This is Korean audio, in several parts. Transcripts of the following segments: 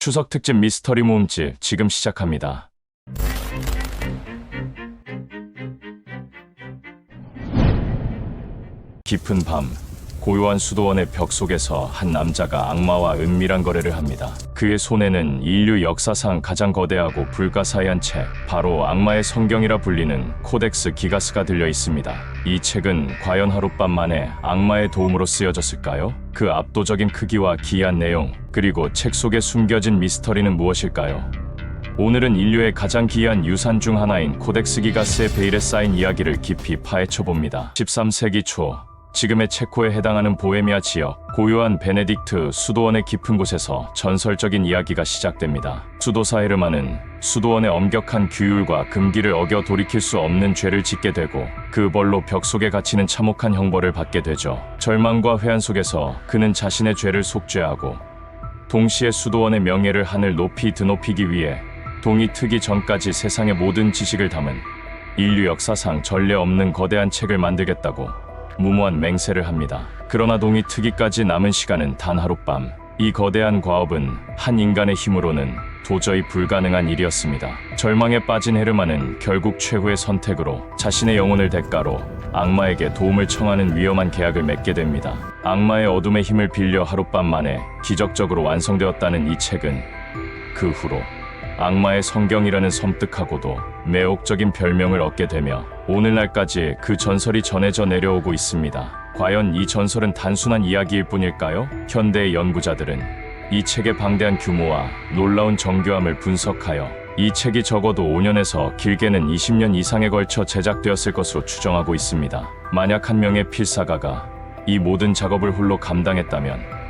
추석 특집 미스터리 모음집 지금 시작합니다. 깊은 밤, 고요한 수도원의 벽 속에서 한 남자가 악마와 은밀한 거래를 합니다. 그의 손에는 인류 역사상 가장 거대하고 불가사의한 책, 바로 악마의 성경이라 불리는 코덱스 기가스가 들려 있습니다. 이 책은 과연 하룻밤 만에 악마의 도움으로 쓰여졌을까요? 그 압도적인 크기와 기이한 내용, 그리고 책 속에 숨겨진 미스터리는 무엇일까요? 오늘은 인류의 가장 기이한 유산 중 하나인 코덱스 기가스의 베일에 쌓인 이야기를 깊이 파헤쳐봅니다. 13세기 초, 지금의 체코에 해당하는 보헤미아 지역, 고요한 베네딕트 수도원의 깊은 곳에서 전설적인 이야기가 시작됩니다. 수도사 헤르만은 수도원의 엄격한 규율과 금기를 어겨 돌이킬 수 없는 죄를 짓게 되고 그 벌로 벽 속에 갇히는 참혹한 형벌을 받게 되죠. 절망과 회한 속에서 그는 자신의 죄를 속죄하고 동시에 수도원의 명예를 하늘 높이 드높이기 위해 동이 트기 전까지 세상의 모든 지식을 담은 인류 역사상 전례 없는 거대한 책을 만들겠다고 무모한 맹세를 합니다. 그러나 동이 트기까지 남은 시간은 단 하룻밤. 이 거대한 과업은 한 인간의 힘으로는 도저히 불가능한 일이었습니다. 절망에 빠진 헤르만은 결국 최후의 선택으로 자신의 영혼을 대가로 악마에게 도움을 청하는 위험한 계약을 맺게 됩니다. 악마의 어둠의 힘을 빌려 하룻밤 만에 기적적으로 완성되었다는 이 책은 그 후로 악마의 성경이라는 섬뜩하고도 매혹적인 별명을 얻게 되며 오늘날까지 그 전설이 전해져 내려오고 있습니다. 과연 이 전설은 단순한 이야기일 뿐일까요? 현대의 연구자들은 이 책의 방대한 규모와 놀라운 정교함을 분석하여 이 책이 적어도 5년에서 길게는 20년 이상에 걸쳐 제작되었을 것으로 추정하고 있습니다. 만약 한 명의 필사가가 이 모든 작업을 홀로 감당했다면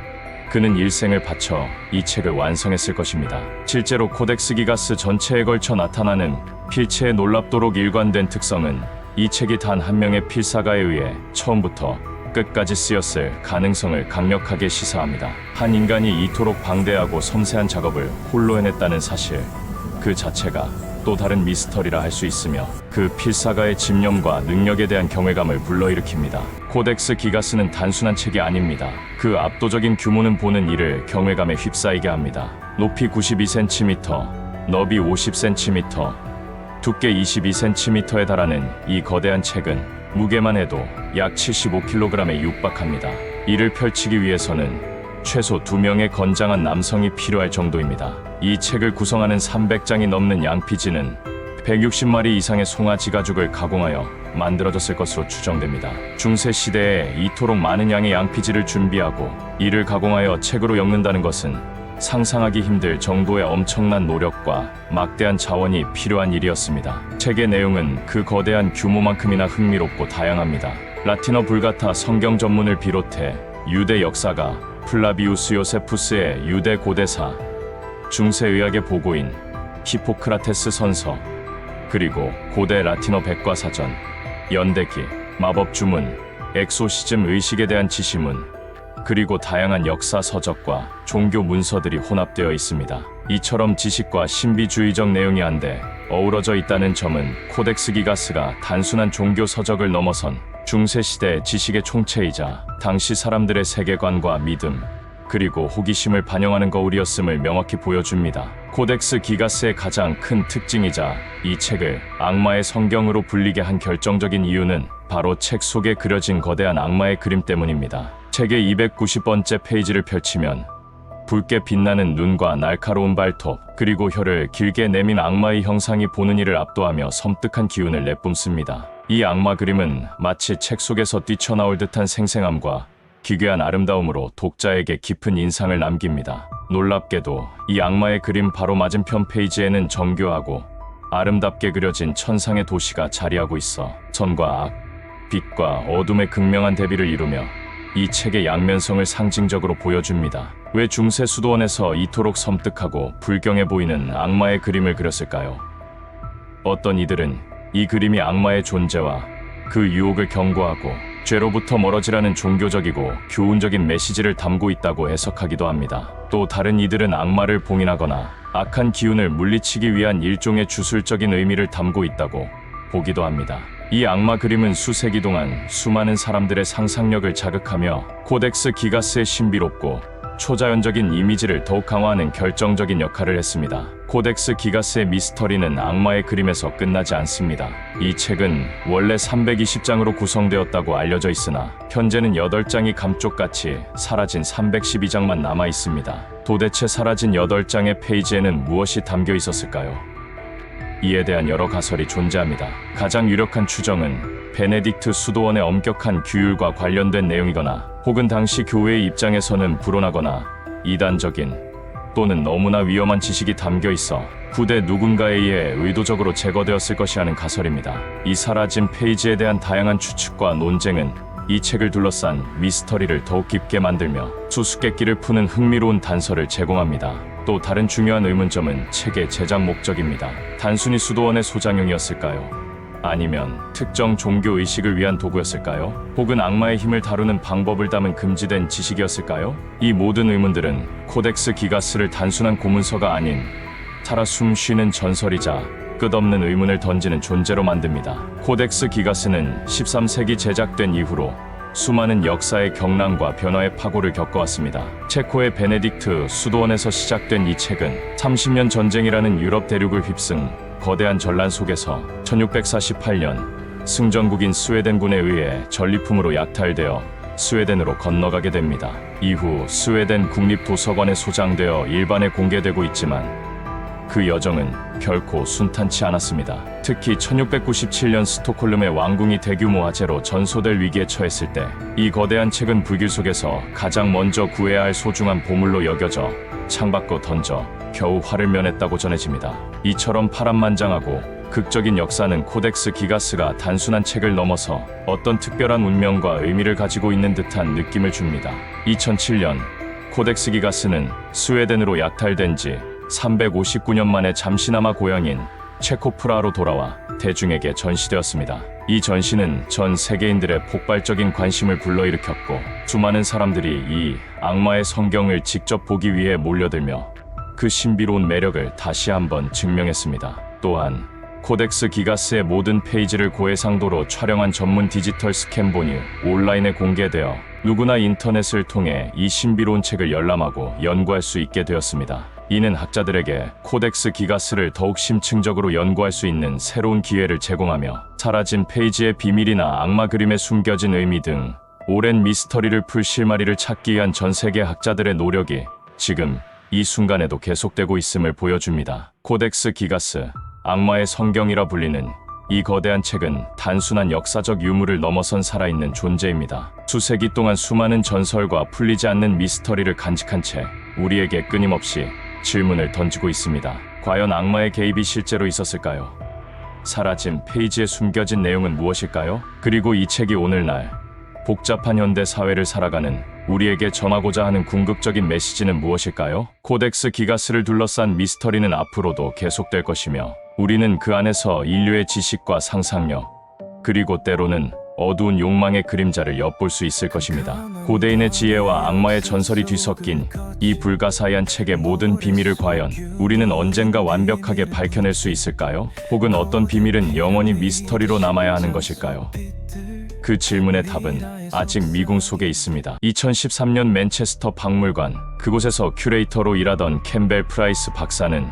그는 일생을 바쳐 이 책을 완성했을 것입니다. 실제로 코덱스 기가스 전체에 걸쳐 나타나는 필체의 놀랍도록 일관된 특성은 이 책이 단 한 명의 필사가에 의해 처음부터 끝까지 쓰였을 가능성을 강력하게 시사합니다. 한 인간이 이토록 방대하고 섬세한 작업을 홀로 해냈다는 사실 그 자체가 또 다른 미스터리라 할 수 있으며 그 필사가의 집념과 능력에 대한 경외감을 불러일으킵니다. 코덱스 기가스는 단순한 책이 아닙니다. 그 압도적인 규모는 보는 이를 경외감에 휩싸이게 합니다. 높이 92cm, 너비 50cm, 두께 22cm에 달하는 이 거대한 책은 무게만 해도 약 75kg에 육박합니다. 이를 펼치기 위해서는 최소 2명의 건장한 남성이 필요할 정도입니다. 이 책을 구성하는 300장이 넘는 양피지는 160마리 이상의 송아지 가죽을 가공하여 만들어졌을 것으로 추정됩니다. 중세 시대에 이토록 많은 양의 양피지를 준비하고 이를 가공하여 책으로 엮는다는 것은 상상하기 힘들 정도의 엄청난 노력과 막대한 자원이 필요한 일이었습니다. 책의 내용은 그 거대한 규모만큼이나 흥미롭고 다양합니다. 라틴어 불가타 성경 전문을 비롯해 유대 역사가 플라비우스 요세푸스의 유대 고대사, 중세의학의 보고인 히포크라테스 선서, 그리고 고대 라틴어 백과사전, 연대기, 마법 주문, 엑소시즘 의식에 대한 지시문, 그리고 다양한 역사 서적과 종교 문서들이 혼합되어 있습니다. 이처럼 지식과 신비주의적 내용이 한데 어우러져 있다는 점은 코덱스 기가스가 단순한 종교 서적을 넘어선 중세시대 지식의 총체이자 당시 사람들의 세계관과 믿음, 그리고 호기심을 반영하는 거울이었음을 명확히 보여줍니다. 코덱스 기가스의 가장 큰 특징이자 이 책을 악마의 성경으로 불리게 한 결정적인 이유는 바로 책 속에 그려진 거대한 악마의 그림 때문입니다. 책의 290번째 페이지를 펼치면 붉게 빛나는 눈과 날카로운 발톱, 그리고 혀를 길게 내민 악마의 형상이 보는 이를 압도하며 섬뜩한 기운을 내뿜습니다. 이 악마 그림은 마치 책 속에서 뛰쳐나올 듯한 생생함과 기괴한 아름다움으로 독자에게 깊은 인상을 남깁니다. 놀랍게도 이 악마의 그림 바로 맞은편 페이지에는 정교하고 아름답게 그려진 천상의 도시가 자리하고 있어 선과 악, 빛과 어둠의 극명한 대비를 이루며 이 책의 양면성을 상징적으로 보여줍니다. 왜 중세 수도원에서 이토록 섬뜩하고 불경해 보이는 악마의 그림을 그렸을까요? 어떤 이들은 이 그림이 악마의 존재와 그 유혹을 경고하고 죄로부터 멀어지라는 종교적이고 교훈적인 메시지를 담고 있다고 해석하기도 합니다. 또 다른 이들은 악마를 봉인하거나 악한 기운을 물리치기 위한 일종의 주술적인 의미를 담고 있다고 보기도 합니다. 이 악마 그림은 수세기 동안 수많은 사람들의 상상력을 자극하며 코덱스 기가스의 신비롭고 초자연적인 이미지를 더욱 강화하는 결정적인 역할을 했습니다. 코덱스 기가스의 미스터리는 악마의 그림에서 끝나지 않습니다. 이 책은 원래 320장으로 구성되었다고 알려져 있으나 현재는 8장이 감쪽같이 사라진 312장만 남아 있습니다. 도대체 사라진 8장의 페이지에는 무엇이 담겨 있었을까요? 이에 대한 여러 가설이 존재합니다. 가장 유력한 추정은 베네딕트 수도원의 엄격한 규율과 관련된 내용이거나 혹은 당시 교회의 입장에서는 불온하거나 이단적인 또는 너무나 위험한 지식이 담겨 있어 후대 누군가에 의해 의도적으로 제거되었을 것이라는 가설입니다. 이 사라진 페이지에 대한 다양한 추측과 논쟁은 이 책을 둘러싼 미스터리를 더욱 깊게 만들며 수수께끼를 푸는 흥미로운 단서를 제공합니다. 또 다른 중요한 의문점은 책의 제작 목적입니다. 단순히 수도원의 소장용이었을까요? 아니면 특정 종교 의식을 위한 도구였을까요? 혹은 악마의 힘을 다루는 방법을 담은 금지된 지식이었을까요? 이 모든 의문들은 코덱스 기가스를 단순한 고문서가 아닌 살아 숨쉬는 전설이자 끝없는 의문을 던지는 존재로 만듭니다. 코덱스 기가스는 13세기 제작된 이후로 수많은 역사의 경랑과 변화의 파고를 겪어왔습니다. 체코의 베네딕트 수도원에서 시작된 이 책은 30년 전쟁이라는 유럽 대륙을 휩쓴 거대한 전란 속에서 1648년 승전국인 스웨덴군에 의해 전리품으로 약탈되어 스웨덴으로 건너가게 됩니다. 이후 스웨덴 국립도서관에 소장되어 일반에 공개되고 있지만 그 여정은 결코 순탄치 않았습니다. 특히 1697년 스톡홀름의 왕궁이 대규모 화재로 전소될 위기에 처했을 때 이 거대한 책은 불길 속에서 가장 먼저 구해야 할 소중한 보물로 여겨져 창밖으로 던져 겨우 화를 면했다고 전해집니다. 이처럼 파란만장하고 극적인 역사는 코덱스 기가스가 단순한 책을 넘어서 어떤 특별한 운명과 의미를 가지고 있는 듯한 느낌을 줍니다. 2007년 코덱스 기가스는 스웨덴으로 약탈된 지 359년 만에 잠시나마 고향인 체코프라하로 돌아와 대중에게 전시되었습니다. 이 전시는 전 세계인들의 폭발적인 관심을 불러일으켰고 수많은 사람들이 이 악마의 성경을 직접 보기 위해 몰려들며 그 신비로운 매력을 다시 한번 증명했습니다. 또한 코덱스 기가스의 모든 페이지를 고해상도로 촬영한 전문 디지털 스캔본이 온라인에 공개되어 누구나 인터넷을 통해 이 신비로운 책을 열람하고 연구할 수 있게 되었습니다. 이는 학자들에게 코덱스 기가스를 더욱 심층적으로 연구할 수 있는 새로운 기회를 제공하며 사라진 페이지의 비밀이나 악마 그림에 숨겨진 의미 등 오랜 미스터리를 풀 실마리를 찾기 위한 전 세계 학자들의 노력이 지금 이 순간에도 계속되고 있음을 보여줍니다. 코덱스 기가스, 악마의 성경이라 불리는 이 거대한 책은 단순한 역사적 유물을 넘어선 살아있는 존재입니다. 수세기 동안 수많은 전설과 풀리지 않는 미스터리를 간직한 채 우리에게 끊임없이 질문을 던지고 있습니다. 과연 악마의 개입이 실제로 있었을까요? 사라진 페이지에 숨겨진 내용은 무엇일까요? 그리고 이 책이 오늘날 복잡한 현대 사회를 살아가는 우리에게 전하고자 하는 궁극적인 메시지는 무엇일까요? 코덱스 기가스를 둘러싼 미스터리는 앞으로도 계속될 것이며 우리는 그 안에서 인류의 지식과 상상력 그리고 때로는 어두운 욕망의 그림자를 엿볼 수 있을 것입니다. 고대인의 지혜와 악마의 전설이 뒤섞인 이 불가사의한 책의 모든 비밀을 과연 우리는 언젠가 완벽하게 밝혀낼 수 있을까요? 혹은 어떤 비밀은 영원히 미스터리로 남아야 하는 것일까요? 그 질문의 답은 아직 미궁 속에 있습니다. 2013년 맨체스터 박물관, 그곳에서 큐레이터로 일하던 캠벨 프라이스 박사는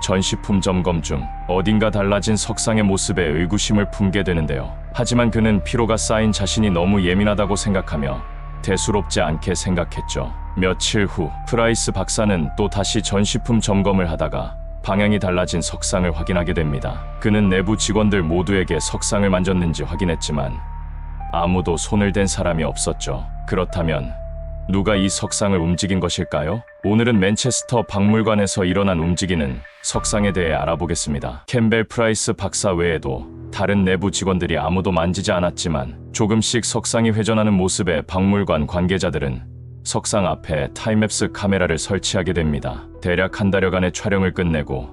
전시품 점검 중 어딘가 달라진 석상의 모습에 의구심을 품게 되는데요. 하지만 그는 피로가 쌓인 자신이 너무 예민하다고 생각하며 대수롭지 않게 생각했죠. 며칠 후 프라이스 박사는 또 다시 전시품 점검을 하다가 방향이 달라진 석상을 확인하게 됩니다. 그는 내부 직원들 모두에게 석상을 만졌는지 확인했지만 아무도 손을 댄 사람이 없었죠. 그렇다면 누가 이 석상을 움직인 것일까요? 오늘은 맨체스터 박물관에서 일어난 움직이는 석상에 대해 알아보겠습니다. 캠벨 프라이스 박사 외에도 다른 내부 직원들이 아무도 만지지 않았지만 조금씩 석상이 회전하는 모습에 박물관 관계자들은 석상 앞에 타임랩스 카메라를 설치하게 됩니다. 대략 한 달여간의 촬영을 끝내고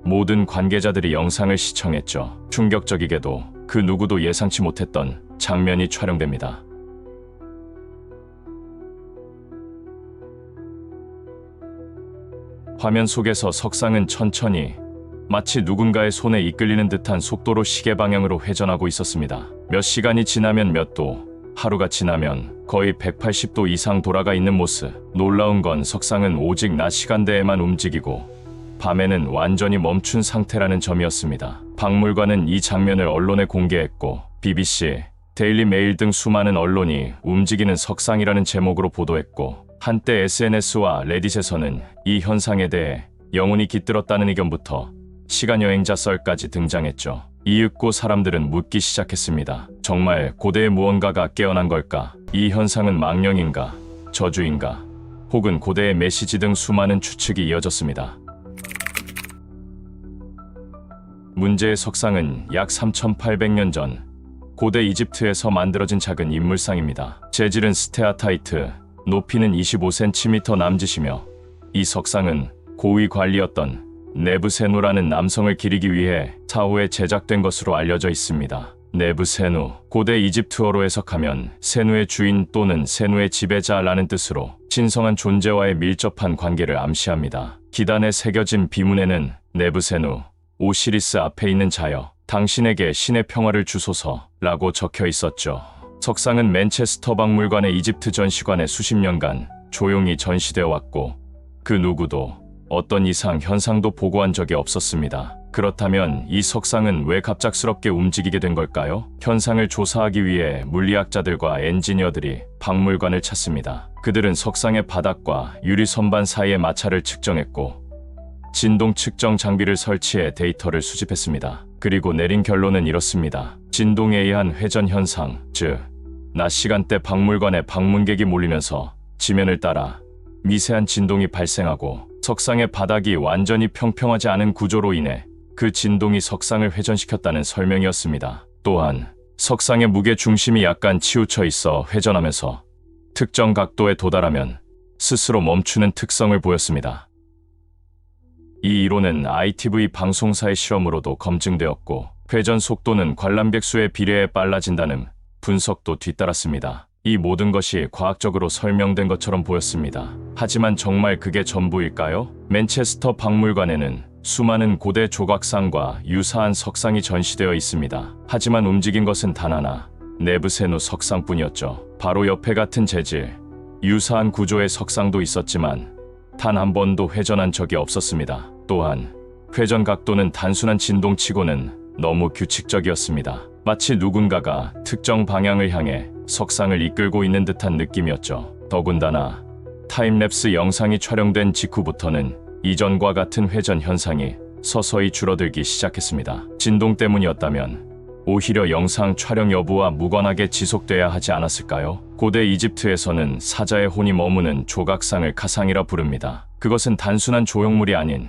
모든 관계자들이 영상을 시청했죠. 충격적이게도 그 누구도 예상치 못했던 장면이 촬영됩니다. 화면 속에서 석상은 천천히 마치 누군가의 손에 이끌리는 듯한 속도로 시계 방향으로 회전하고 있었습니다. 몇 시간이 지나면 몇 도, 하루가 지나면 거의 180도 이상 돌아가 있는 모습. 놀라운 건 석상은 오직 낮 시간대에만 움직이고 밤에는 완전히 멈춘 상태라는 점이었습니다. 박물관은 이 장면을 언론에 공개했고 BBC, 데일리 메일 등 수많은 언론이 움직이는 석상이라는 제목으로 보도했고, 한때 SNS와 레딧에서는 이 현상에 대해 영혼이 깃들었다는 의견부터 시간여행자 썰까지 등장했죠. 이윽고 사람들은 묻기 시작했습니다. 정말 고대의 무언가가 깨어난 걸까? 이 현상은 망령인가? 저주인가? 혹은 고대의 메시지 등 수많은 추측이 이어졌습니다. 문제의 석상은 약 3,800년 전 고대 이집트에서 만들어진 작은 인물상입니다. 재질은 스테아타이트, 높이는 25cm 남짓이며 이 석상은 고위 관리였던 네부세누라는 남성을 기리기 위해 차후에 제작된 것으로 알려져 있습니다. 네부세누, 고대 이집트어로 해석하면 세누의 주인 또는 세누의 지배자라는 뜻으로 신성한 존재와의 밀접한 관계를 암시합니다. 기단에 새겨진 비문에는 네부세누, 오시리스 앞에 있는 자여, 당신에게 신의 평화를 주소서라고 적혀 있었죠. 석상은 맨체스터 박물관의 이집트 전시관에 수십 년간 조용히 전시되어 왔고, 그 누구도 어떤 이상 현상도 보고한 적이 없었습니다. 그렇다면 이 석상은 왜 갑작스럽게 움직이게 된 걸까요? 현상을 조사하기 위해 물리학자들과 엔지니어들이 박물관을 찾습니다. 그들은 석상의 바닥과 유리 선반 사이의 마찰을 측정했고, 진동 측정 장비를 설치해 데이터를 수집했습니다. 그리고 내린 결론은 이렇습니다. 진동에 의한 회전 현상, 즉 낮 시간대 박물관에 방문객이 몰리면서 지면을 따라 미세한 진동이 발생하고, 석상의 바닥이 완전히 평평하지 않은 구조로 인해 그 진동이 석상을 회전시켰다는 설명이었습니다. 또한 석상의 무게 중심이 약간 치우쳐 있어 회전하면서 특정 각도에 도달하면 스스로 멈추는 특성을 보였습니다. 이 이론은 ITV 방송사의 실험으로도 검증되었고, 회전 속도는 관람객 수에 비례해 빨라진다는 분석도 뒤따랐습니다. 이 모든 것이 과학적으로 설명된 것처럼 보였습니다. 하지만 정말 그게 전부일까요? 맨체스터 박물관에는 수많은 고대 조각상과 유사한 석상이 전시되어 있습니다. 하지만 움직인 것은 단 하나, 네부세누 석상뿐이었죠. 바로 옆에 같은 재질, 유사한 구조의 석상도 있었지만 단 한 번도 회전한 적이 없었습니다. 또한 회전 각도는 단순한 진동치고는 너무 규칙적이었습니다. 마치 누군가가 특정 방향을 향해 석상을 이끌고 있는 듯한 느낌이었죠. 더군다나 타임랩스 영상이 촬영된 직후부터는 이전과 같은 회전 현상이 서서히 줄어들기 시작했습니다. 진동 때문이었다면 오히려 영상 촬영 여부와 무관하게 지속돼야 하지 않았을까요? 고대 이집트에서는 사자의 혼이 머무는 조각상을 카상이라 부릅니다. 그것은 단순한 조형물이 아닌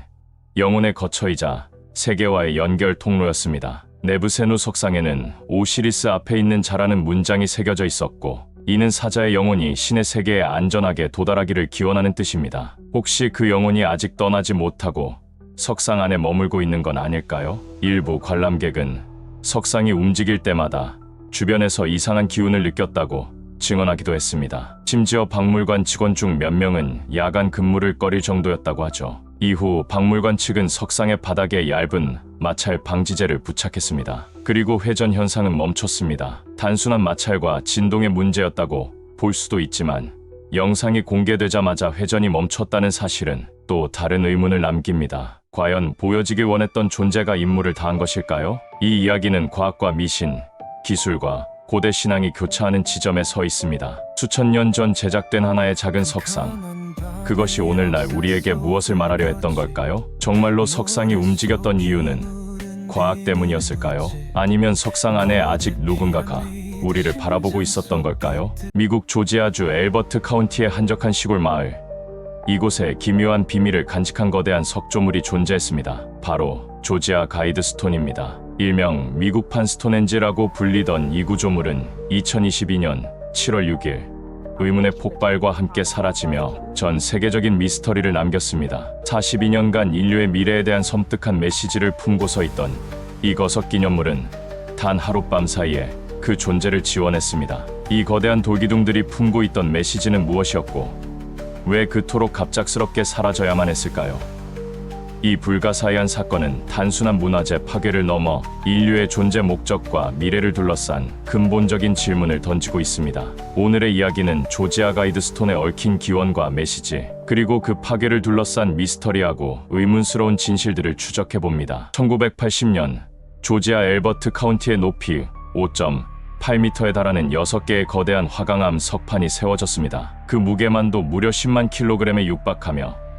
영혼의 거처이자 세계와의 연결 통로였습니다. 네부세누 석상에는 오시리스 앞에 있는 자라는 문장이 새겨져 있었고, 이는 사자의 영혼이 신의 세계에 안전하게 도달하기를 기원하는 뜻입니다. 혹시 그 영혼이 아직 떠나지 못하고 석상 안에 머물고 있는 건 아닐까요? 일부 관람객은 석상이 움직일 때마다 주변에서 이상한 기운을 느꼈다고 증언하기도 했습니다. 심지어 박물관 직원 중 몇 명은 야간 근무를 꺼릴 정도였다고 하죠. 이후 박물관 측은 석상의 바닥에 얇은 마찰 방지제를 부착했습니다. 그리고 회전 현상은 멈췄습니다. 단순한 마찰과 진동의 문제였다고 볼 수도 있지만, 영상이 공개되자마자 회전이 멈췄다는 사실은 또 다른 의문을 남깁니다. 과연 보여지길 원했던 존재가 임무를 다한 것일까요? 이 이야기는 과학과 미신, 기술과 고대 신앙이 교차하는 지점에 서 있습니다. 수천 년 전 제작된 하나의 작은 석상, 그것이 오늘날 우리에게 무엇을 말하려 했던 걸까요? 정말로 석상이 움직였던 이유는 과학 때문이었을까요? 아니면 석상 안에 아직 누군가가 우리를 바라보고 있었던 걸까요? 미국 조지아주 엘버트 카운티의 한적한 시골 마을, 이곳에 기묘한 비밀을 간직한 거대한 석조물이 존재했습니다. 바로 조지아 가이드스톤입니다. 일명 미국판 스톤헨지라고 불리던 이 구조물은 2022년 7월 6일 의문의 폭발과 함께 사라지며 전 세계적인 미스터리를 남겼습니다. 42년간 인류의 미래에 대한 섬뜩한 메시지를 품고서 있던 이 거석 기념물은 단 하룻밤 사이에 그 존재를 지원했습니다. 이 거대한 돌기둥들이 품고 있던 메시지는 무엇이었고, 왜 그토록 갑작스럽게 사라져야만 했을까요? 이 불가사의한 사건은 단순한 문화재 파괴를 넘어 인류의 존재 목적과 미래를 둘러싼 근본적인 질문을 던지고 있습니다. 오늘의 이야기는 조지아 가이드스톤에 얽힌 기원과 메시지, 그리고 그 파괴를 둘러싼 미스터리하고 의문스러운 진실들을 추적해봅니다. 1980년 조지아 엘버트 카운티의 높이 5.8m에 달하는 6개의 거대한 화강암 석판이 세워졌습니다. 그 무게만도 무려 10만 킬로그램에 육박하며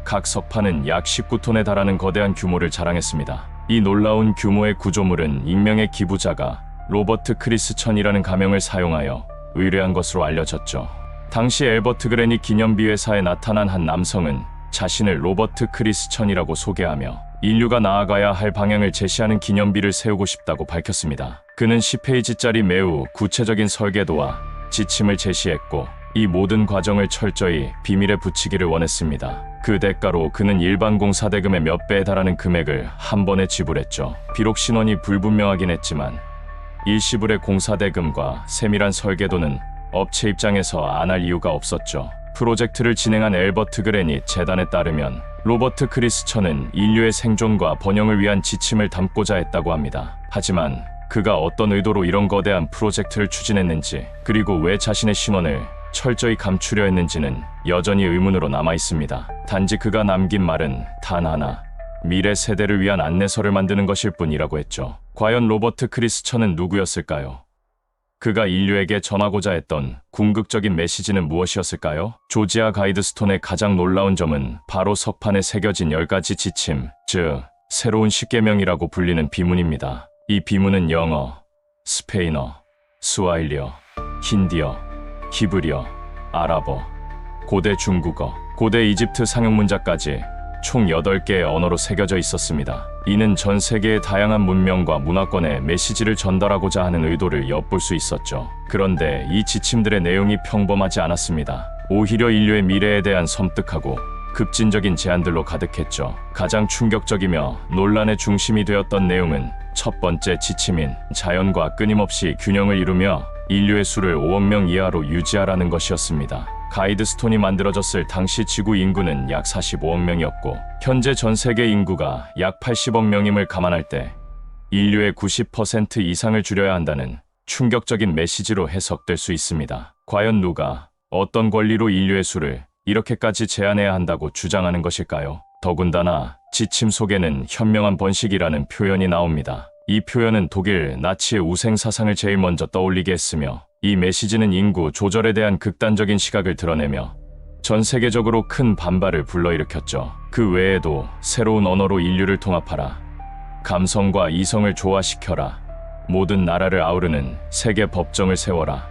각 석판은 약 19톤에 달하는 거대한 규모를 자랑했습니다. 이 놀라운 규모의 구조물은 익명의 기부자가 로버트 크리스천이라는 가명을 사용하여 의뢰한 것으로 알려졌죠. 당시 엘버트 그레니 기념비회사에 나타난 한 남성은 자신을 로버트 크리스천이라고 소개하며 인류가 나아가야 할 방향을 제시하는 기념비를 세우고 싶다고 밝혔습니다. 그는 10페이지짜리 매우 구체적인 설계도와 지침을 제시했고 이 모든 과정을 철저히 비밀에 붙이기를 원했습니다. 그 대가로 그는 일반 공사 대금의 몇 배에 달하는 금액을 한 번에 지불했죠. 비록 신원이 불분명하긴 했지만 일시불의 공사 대금과 세밀한 설계도는 업체 입장에서 안 할 이유가 없었죠. 프로젝트를 진행한 엘버트 그레니 재단에 따르면 로버트 크리스천은 인류의 생존과 번영을 위한 지침을 담고자 했다고 합니다. 하지만 그가 어떤 의도로 이런 거대한 프로젝트를 추진했는지, 그리고 왜 자신의 신원을 철저히 감추려 했는지는 여전히 의문으로 남아 있습니다. 단지 그가 남긴 말은 단 하나, 미래 세대를 위한 안내서를 만드는 것일 뿐이라고 했죠. 과연 로버트 크리스천은 누구였을까요? 그가 인류에게 전하고자 했던 궁극적인 메시지는 무엇이었을까요? 조지아 가이드스톤의 가장 놀라운 점은 바로 석판에 새겨진 10가지 지침, 즉 새로운 10계명이라고 불리는 비문입니다. 이 비문은 영어, 스페인어, 스와힐리어, 힌디어, 히브리어, 아랍어, 고대 중국어, 고대 이집트 상형 문자까지 총 8개의 언어로 새겨져 있었습니다. 이는 전 세계의 다양한 문명과 문화권에 메시지를 전달하고자 하는 의도를 엿볼 수 있었죠. 그런데 이 지침들의 내용이 평범하지 않았습니다. 오히려 인류의 미래에 대한 섬뜩하고 급진적인 제안들로 가득했죠. 가장 충격적이며 논란의 중심이 되었던 내용은 첫 번째 지침인 자연과 끊임없이 균형을 이루며 인류의 수를 5억 명 이하로 유지하라는 것이었습니다. 가이드스톤이 만들어졌을 당시 지구 인구는 약 45억 명이었고 현재 전 세계 인구가 약 80억 명임을 감안할 때 인류의 90% 이상을 줄여야 한다는 충격적인 메시지로 해석될 수 있습니다. 과연 누가 어떤 권리로 인류의 수를 이렇게까지 제한해야 한다고 주장하는 것일까요? 더군다나 지침 속에는 현명한 번식이라는 표현이 나옵니다. 이 표현은 독일 나치의 우생 사상을 제일 먼저 떠올리게 했으며 이 메시지는 인구 조절에 대한 극단적인 시각을 드러내며 전 세계적으로 큰 반발을 불러일으켰죠. 그 외에도 새로운 언어로 인류를 통합하라, 감성과 이성을 조화시켜라, 모든 나라를 아우르는 세계 법정을 세워라,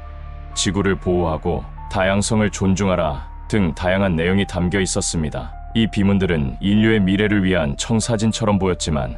지구를 보호하고 다양성을 존중하라 등 다양한 내용이 담겨 있었습니다. 이 비문들은 인류의 미래를 위한 청사진처럼 보였지만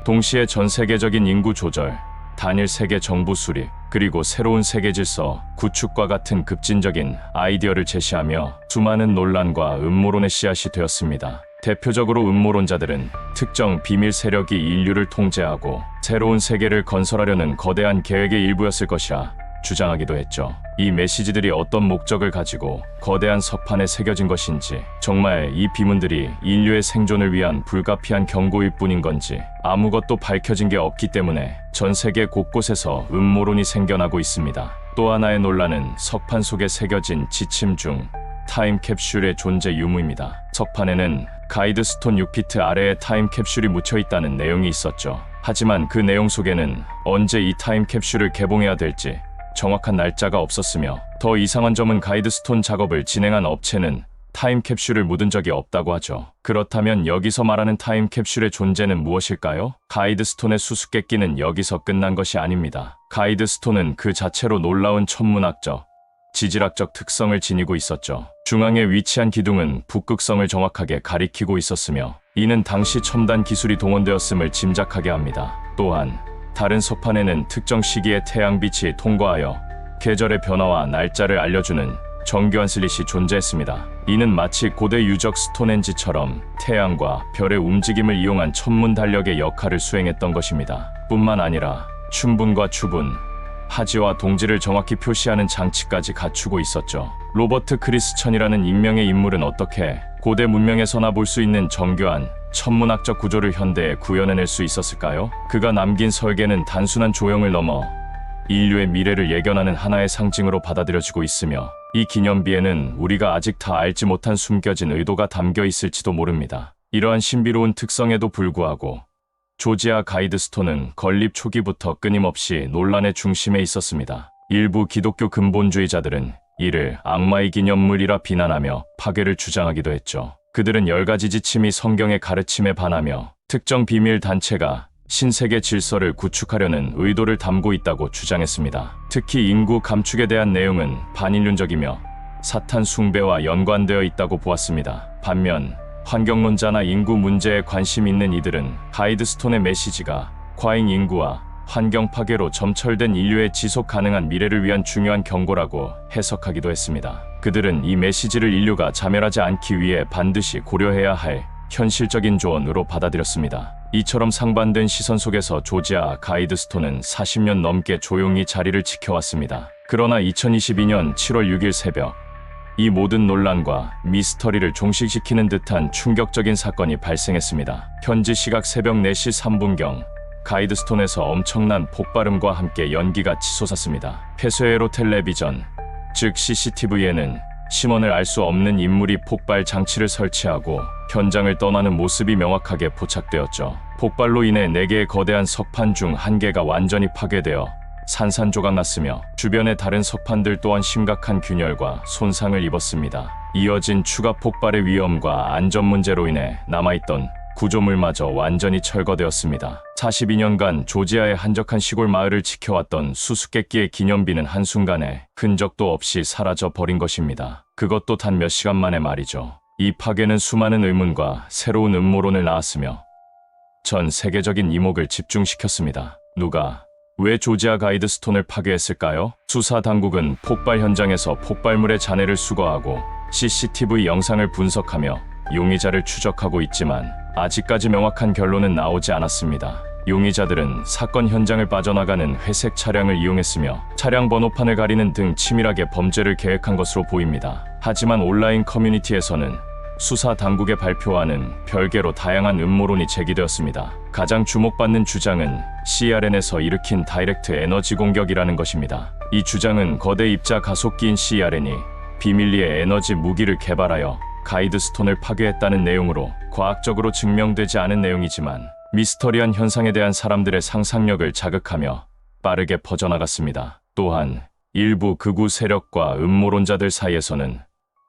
동시에 전 세계적인 인구 조절, 단일 세계 정부 수립, 그리고 새로운 세계 질서 구축과 같은 급진적인 아이디어를 제시하며 수많은 논란과 음모론의 씨앗이 되었습니다. 대표적으로 음모론자들은 특정 비밀 세력이 인류를 통제하고 새로운 세계를 건설하려는 거대한 계획의 일부였을 것이라 주장하기도 했죠. 이 메시지들이 어떤 목적을 가지고 거대한 석판에 새겨진 것인지, 정말 이 비문들이 인류의 생존을 위한 불가피한 경고일 뿐인 건지 아무것도 밝혀진 게 없기 때문에 전 세계 곳곳에서 음모론이 생겨나고 있습니다. 또 하나의 논란은 석판 속에 새겨진 지침 중 타임캡슐의 존재 유무입니다. 석판에는 가이드스톤 6피트 아래에 타임캡슐이 묻혀 있다는 내용이 있었죠. 하지만 그 내용 속에는 언제 이 타임캡슐을 개봉해야 될지 정확한 날짜가 없었으며, 더 이상한 점은 가이드스톤 작업을 진행한 업체는 타임캡슐을 묻은 적이 없다고 하죠. 그렇다면 여기서 말하는 타임캡슐의 존재는 무엇일까요? 가이드스톤의 수수께끼는 여기서 끝난 것이 아닙니다. 가이드스톤은 그 자체로 놀라운 천문학적, 지질학적 특성을 지니고 있었죠. 중앙에 위치한 기둥은 북극성을 정확하게 가리키고 있었으며 이는 당시 첨단 기술이 동원되었음을 짐작하게 합니다. 또한 다른 석판에는 특정 시기에 태양빛이 통과하여 계절의 변화와 날짜를 알려주는 정교한 슬릿이 존재했습니다. 이는 마치 고대 유적 스톤헨지처럼 태양과 별의 움직임을 이용한 천문 달력의 역할을 수행했던 것입니다. 뿐만 아니라 춘분과 추분, 하지와 동지를 정확히 표시하는 장치까지 갖추고 있었죠. 로버트 크리스천이라는 익명의 인물은 어떻게 고대 문명에서나 볼 수 있는 정교한 천문학적 구조를 현대에 구현해낼 수 있었을까요? 그가 남긴 설계는 단순한 조형을 넘어 인류의 미래를 예견하는 하나의 상징으로 받아들여지고 있으며, 이 기념비에는 우리가 아직 다 알지 못한 숨겨진 의도가 담겨 있을지도 모릅니다. 이러한 신비로운 특성에도 불구하고 조지아 가이드스톤은 건립 초기부터 끊임없이 논란의 중심에 있었습니다. 일부 기독교 근본주의자들은 이를 악마의 기념물이라 비난하며 파괴를 주장하기도 했죠. 그들은 10가지 지침이 성경의 가르침에 반하며 특정 비밀 단체가 신세계 질서를 구축하려는 의도를 담고 있다고 주장했습니다. 특히 인구 감축에 대한 내용은 반인륜적이며 사탄 숭배와 연관되어 있다고 보았습니다. 반면 환경론자나 인구 문제에 관심 있는 이들은 가이드스톤의 메시지가 과잉 인구와 환경 파괴로 점철된 인류의 지속 가능한 미래를 위한 중요한 경고라고 해석하기도 했습니다. 그들은 이 메시지를 인류가 자멸하지 않기 위해 반드시 고려해야 할 현실적인 조언으로 받아들였습니다. 이처럼 상반된 시선 속에서 조지아 가이드스톤은 40년 넘게 조용히 자리를 지켜왔습니다. 그러나 2022년 7월 6일 새벽, 이 모든 논란과 미스터리를 종식시키는 듯한 충격적인 사건이 발생했습니다. 현지 시각 새벽 4시 3분경 가이드스톤에서 엄청난 폭발음과 함께 연기가 치솟았습니다. 폐쇄회로 텔레비전, 즉 CCTV에는 심원을 알 수 없는 인물이 폭발 장치를 설치하고 현장을 떠나는 모습이 명확하게 포착되었죠. 폭발로 인해 4개의 거대한 석판 중 1개가 완전히 파괴되어 산산조각났으며, 주변의 다른 석판들 또한 심각한 균열과 손상을 입었습니다. 이어진 추가 폭발의 위험과 안전 문제로 인해 남아있던 구조물마저 완전히 철거되었습니다. 42년간 조지아의 한적한 시골 마을을 지켜왔던 수수께끼의 기념비는 한순간에 흔적도 없이 사라져 버린 것입니다. 그것도 단 몇 시간 만에 말이죠. 이 파괴는 수많은 의문과 새로운 음모론을 낳았으며 전 세계적인 이목을 집중시켰습니다. 누가, 왜 조지아 가이드스톤을 파괴했을까요? 수사 당국은 폭발 현장에서 폭발물의 잔해를 수거하고 CCTV 영상을 분석하며 용의자를 추적하고 있지만 아직까지 명확한 결론은 나오지 않았습니다. 용의자들은 사건 현장을 빠져나가는 회색 차량을 이용했으며 차량 번호판을 가리는 등 치밀하게 범죄를 계획한 것으로 보입니다. 하지만 온라인 커뮤니티에서는 수사 당국의 발표와는 별개로 다양한 음모론이 제기되었습니다. 가장 주목받는 주장은 CERN에서 일으킨 다이렉트 에너지 공격이라는 것입니다. 이 주장은 거대 입자 가속기인 CERN이 비밀리에 에너지 무기를 개발하여 가이드스톤을 파괴했다는 내용으로 과학적으로 증명되지 않은 내용이지만 미스터리한 현상에 대한 사람들의 상상력을 자극하며 빠르게 퍼져나갔습니다. 또한 일부 극우 세력과 음모론자들 사이에서는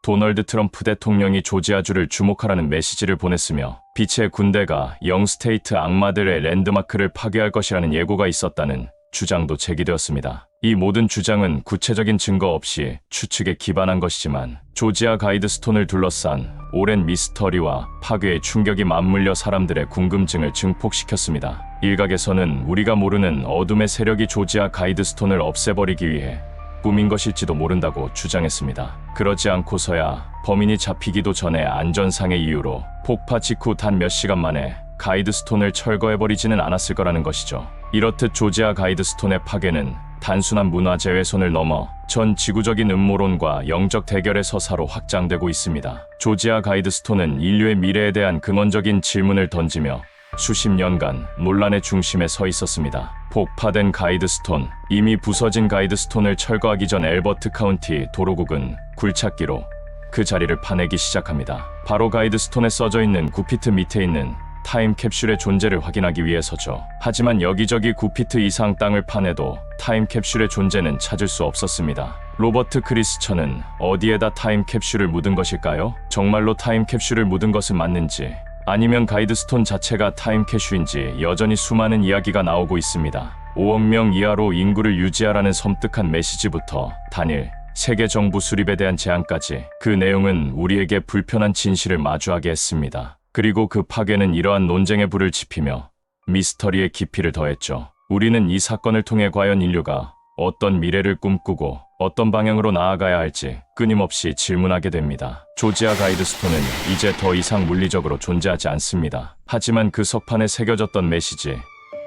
도널드 트럼프 대통령이 조지아주를 주목하라는 메시지를 보냈으며 빛의 군대가 영스테이트 악마들의 랜드마크를 파괴할 것이라는 예고가 있었다는 주장도 제기되었습니다. 이 모든 주장은 구체적인 증거 없이 추측에 기반한 것이지만 조지아 가이드스톤을 둘러싼 오랜 미스터리와 파괴의 충격이 맞물려 사람들의 궁금증을 증폭시켰습니다. 일각에서는 우리가 모르는 어둠의 세력이 조지아 가이드스톤을 없애버리기 위해 꾸민 것일지도 모른다고 주장했습니다. 그러지 않고서야 범인이 잡히기도 전에 안전상의 이유로 폭파 직후 단 몇 시간 만에 가이드스톤을 철거해버리지는 않았을 거라는 것이죠. 이렇듯 조지아 가이드스톤의 파괴는 단순한 문화재 훼손을 넘어 전 지구적인 음모론과 영적 대결의 서사로 확장되고 있습니다. 조지아 가이드스톤은 인류의 미래에 대한 근원적인 질문을 던지며 수십 년간 논란의 중심에 서 있었습니다. 폭파된 가이드스톤. 이미 부서진 가이드스톤을 철거하기 전 엘버트 카운티 도로국은 굴착기로 그 자리를 파내기 시작합니다. 바로 가이드스톤에 써져 있는 9피트 밑에 있는 타임캡슐의 존재를 확인하기 위해서죠. 하지만 여기저기 9피트 이상 땅을 파내도 타임캡슐의 존재는 찾을 수 없었습니다. 로버트 크리스천은 어디에다 타임캡슐을 묻은 것일까요? 정말로 타임캡슐을 묻은 것은 맞는지, 아니면 가이드스톤 자체가 타임캡슐인지 여전히 수많은 이야기가 나오고 있습니다. 5억 명 이하로 인구를 유지하라는 섬뜩한 메시지부터 단일 세계 정부 수립에 대한 제안까지, 그 내용은 우리에게 불편한 진실을 마주하게 했습니다. 그리고 그 파괴는 이러한 논쟁의 불을 지피며 미스터리의 깊이를 더했죠. 우리는 이 사건을 통해 과연 인류가 어떤 미래를 꿈꾸고 어떤 방향으로 나아가야 할지 끊임없이 질문하게 됩니다. 조지아 가이드스톤은 이제 더 이상 물리적으로 존재하지 않습니다. 하지만 그 석판에 새겨졌던 메시지,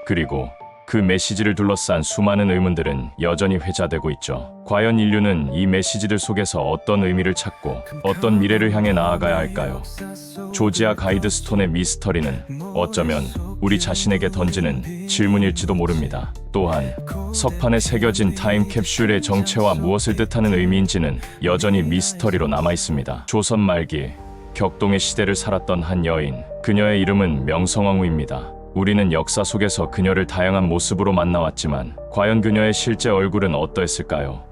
그리고 그 메시지를 둘러싼 수많은 의문들은 여전히 회자되고 있죠. 과연 인류는 이 메시지들 속에서 어떤 의미를 찾고 어떤 미래를 향해 나아가야 할까요? 조지아 가이드스톤의 미스터리는 어쩌면 우리 자신에게 던지는 질문일지도 모릅니다. 또한 석판에 새겨진 타임캡슐의 정체와 무엇을 뜻하는 의미인지는 여전히 미스터리로 남아있습니다. 조선 말기 격동의 시대를 살았던 한 여인, 그녀의 이름은 명성황후입니다. 우리는 역사 속에서 그녀를 다양한 모습으로 만나왔지만 과연 그녀의 실제 얼굴은 어떠했을까요?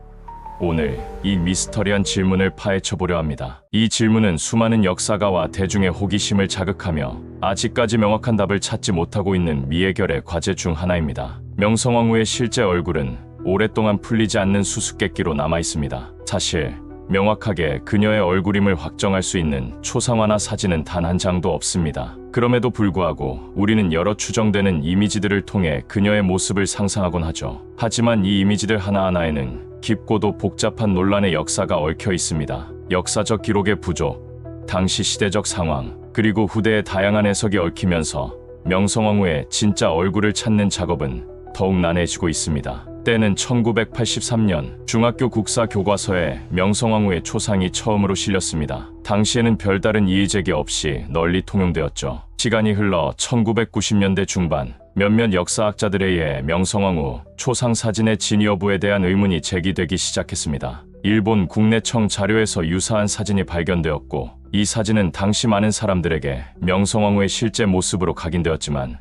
오늘 이 미스터리한 질문을 파헤쳐보려 합니다. 이 질문은 수많은 역사가와 대중의 호기심을 자극하며 아직까지 명확한 답을 찾지 못하고 있는 미해결의 과제 중 하나입니다. 명성황후의 실제 얼굴은 오랫동안 풀리지 않는 수수께끼로 남아있습니다. 사실 명확하게 그녀의 얼굴임을 확정할 수 있는 초상화나 사진은 단 한 장도 없습니다. 그럼에도 불구하고 우리는 여러 추정되는 이미지들을 통해 그녀의 모습을 상상하곤 하죠. 하지만 이 이미지들 하나하나에는 깊고도 복잡한 논란의 역사가 얽혀 있습니다. 역사적 기록의 부족, 당시 시대적 상황, 그리고 후대의 다양한 해석이 얽히면서 명성황후의 진짜 얼굴을 찾는 작업은 더욱 난해지고 있습니다. 때는 1983년 중학교 국사 교과서에 명성황후의 초상이 처음으로 실렸습니다. 당시에는 별다른 이의제기 없이 널리 통용되었죠. 시간이 흘러 1990년대 중반 몇몇 역사학자들에 의해 명성황후 초상 사진의 진위 여부에 대한 의문이 제기되기 시작했습니다. 일본 국내청 자료에서 유사한 사진이 발견되었고 이 사진은 당시 많은 사람들에게 명성황후의 실제 모습으로 각인되었지만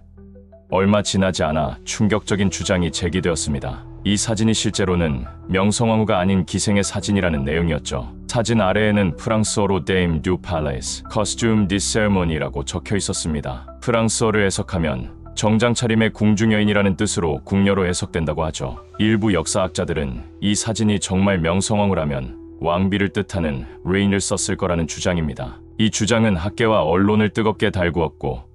얼마 지나지 않아 충격적인 주장이 제기되었습니다. 이 사진이 실제로는 명성황후가 아닌 기생의 사진이라는 내용이었죠. 사진 아래에는 프랑스어로 Dame du Palais, Costume de Cérémoni라고 적혀 있었습니다. 프랑스어를 해석하면 정장 차림의 궁중여인이라는 뜻으로 궁녀로 해석된다고 하죠. 일부 역사학자들은 이 사진이 정말 명성황후라면 왕비를 뜻하는 reign을 썼을 거라는 주장입니다. 이 주장은 학계와 언론을 뜨겁게 달구었고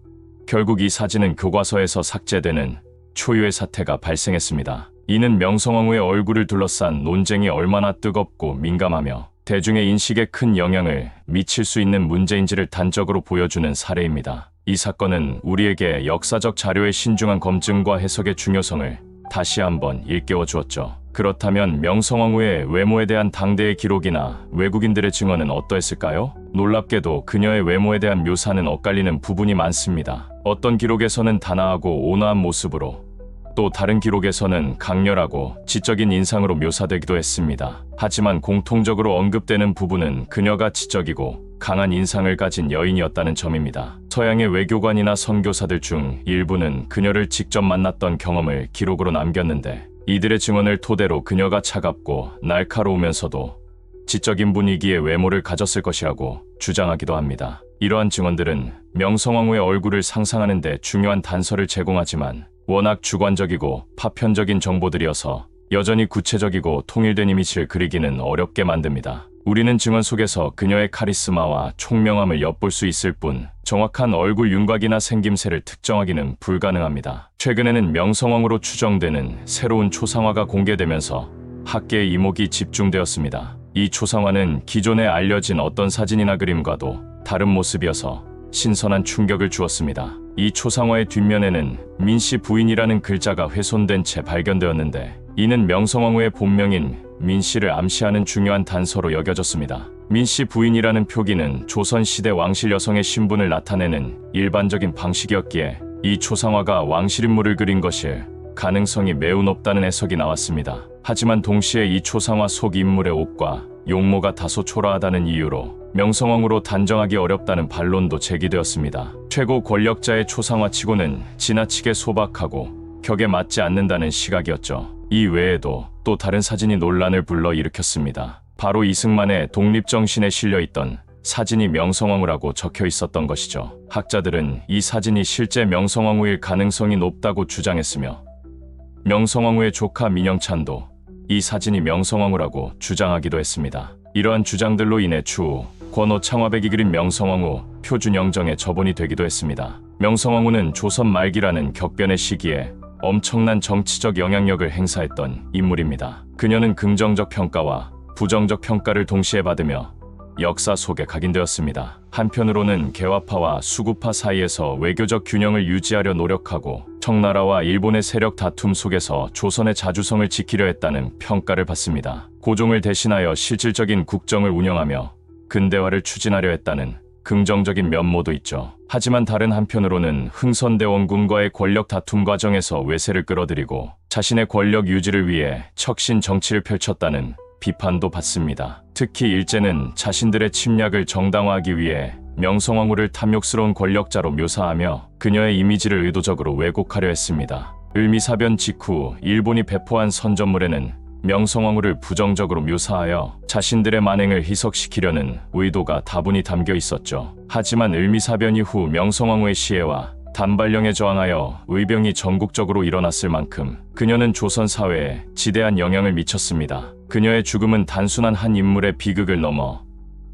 결국 이 사진은 교과서에서 삭제되는 초유의 사태가 발생했습니다. 이는 명성황후의 얼굴을 둘러싼 논쟁이 얼마나 뜨겁고 민감하며 대중의 인식에 큰 영향을 미칠 수 있는 문제인지를 단적으로 보여주는 사례입니다. 이 사건은 우리에게 역사적 자료의 신중한 검증과 해석의 중요성을 다시 한번 일깨워 주었죠. 그렇다면 명성황후의 외모에 대한 당대의 기록이나 외국인들의 증언은 어떠했을까요? 놀랍게도 그녀의 외모에 대한 묘사는 엇갈리는 부분이 많습니다. 어떤 기록에서는 단아하고 온화한 모습으로, 또 다른 기록에서는 강렬하고 지적인 인상으로 묘사되기도 했습니다. 하지만 공통적으로 언급되는 부분은 그녀가 지적이고 강한 인상을 가진 여인이었다는 점입니다. 서양의 외교관이나 선교사들 중 일부는 그녀를 직접 만났던 경험을 기록으로 남겼는데 이들의 증언을 토대로 그녀가 차갑고 날카로우면서도 지적인 분위기의 외모를 가졌을 것이라고 주장하기도 합니다. 이러한 증언들은 명성황후의 얼굴을 상상하는 데 중요한 단서를 제공하지만 워낙 주관적이고 파편적인 정보들이어서 여전히 구체적이고 통일된 이미지를 그리기는 어렵게 만듭니다. 우리는 증언 속에서 그녀의 카리스마와 총명함을 엿볼 수 있을 뿐 정확한 얼굴 윤곽이나 생김새를 특정하기는 불가능합니다. 최근에는 명성황후로 추정되는 새로운 초상화가 공개되면서 학계의 이목이 집중되었습니다. 이 초상화는 기존에 알려진 어떤 사진이나 그림과도 다른 모습이어서 신선한 충격을 주었습니다. 이 초상화의 뒷면에는 민씨 부인이라는 글자가 훼손된 채 발견되었는데 이는 명성황후의 본명인 민씨를 암시하는 중요한 단서로 여겨졌습니다. 민씨 부인이라는 표기는 조선시대 왕실 여성의 신분을 나타내는 일반적인 방식이었기에 이 초상화가 왕실 인물을 그린 것일 가능성이 매우 높다는 해석이 나왔습니다. 하지만 동시에 이 초상화 속 인물의 옷과 용모가 다소 초라하다는 이유로 명성황후로 단정하기 어렵다는 반론도 제기되었습니다. 최고 권력자의 초상화치고는 지나치게 소박하고 격에 맞지 않는다는 시각이었죠. 이 외에도 또 다른 사진이 논란을 불러일으켰습니다. 바로 이승만의 독립정신에 실려있던 사진이 명성황후라고 적혀 있었던 것이죠. 학자들은 이 사진이 실제 명성황후일 가능성이 높다고 주장했으며 명성황후의 조카 민영찬도 이 사진이 명성황후라고 주장하기도 했습니다. 이러한 주장들로 인해 추후 권호 창화백이 그린 명성황후 표준영정의 저본이 되기도 했습니다. 명성황후는 조선 말기라는 격변의 시기에 엄청난 정치적 영향력을 행사했던 인물입니다. 그녀는 긍정적 평가와 부정적 평가를 동시에 받으며 역사 속에 각인되었습니다. 한편으로는 개화파와 수구파 사이에서 외교적 균형을 유지하려 노력하고 청나라와 일본의 세력 다툼 속에서 조선의 자주성을 지키려 했다는 평가를 받습니다. 고종을 대신하여 실질적인 국정을 운영하며 근대화를 추진하려 했다는 긍정적인 면모도 있죠. 하지만 다른 한편으로는 흥선대원군과의 권력 다툼 과정에서 외세를 끌어들이고 자신의 권력 유지를 위해 척신 정치를 펼쳤다는 비판도 받습니다. 특히 일제는 자신들의 침략을 정당화하기 위해 명성황후를 탐욕스러운 권력자로 묘사하며 그녀의 이미지를 의도적으로 왜곡하려 했습니다. 을미사변 직후 일본이 배포한 선전물에는 명성황후를 부정적으로 묘사하여 자신들의 만행을 희석시키려는 의도가 다분히 담겨 있었죠. 하지만 을미사변 이후 명성황후의 시해와 단발령에 저항하여 의병이 전국적으로 일어났을 만큼 그녀는 조선 사회에 지대한 영향을 미쳤습니다. 그녀의 죽음은 단순한 한 인물의 비극을 넘어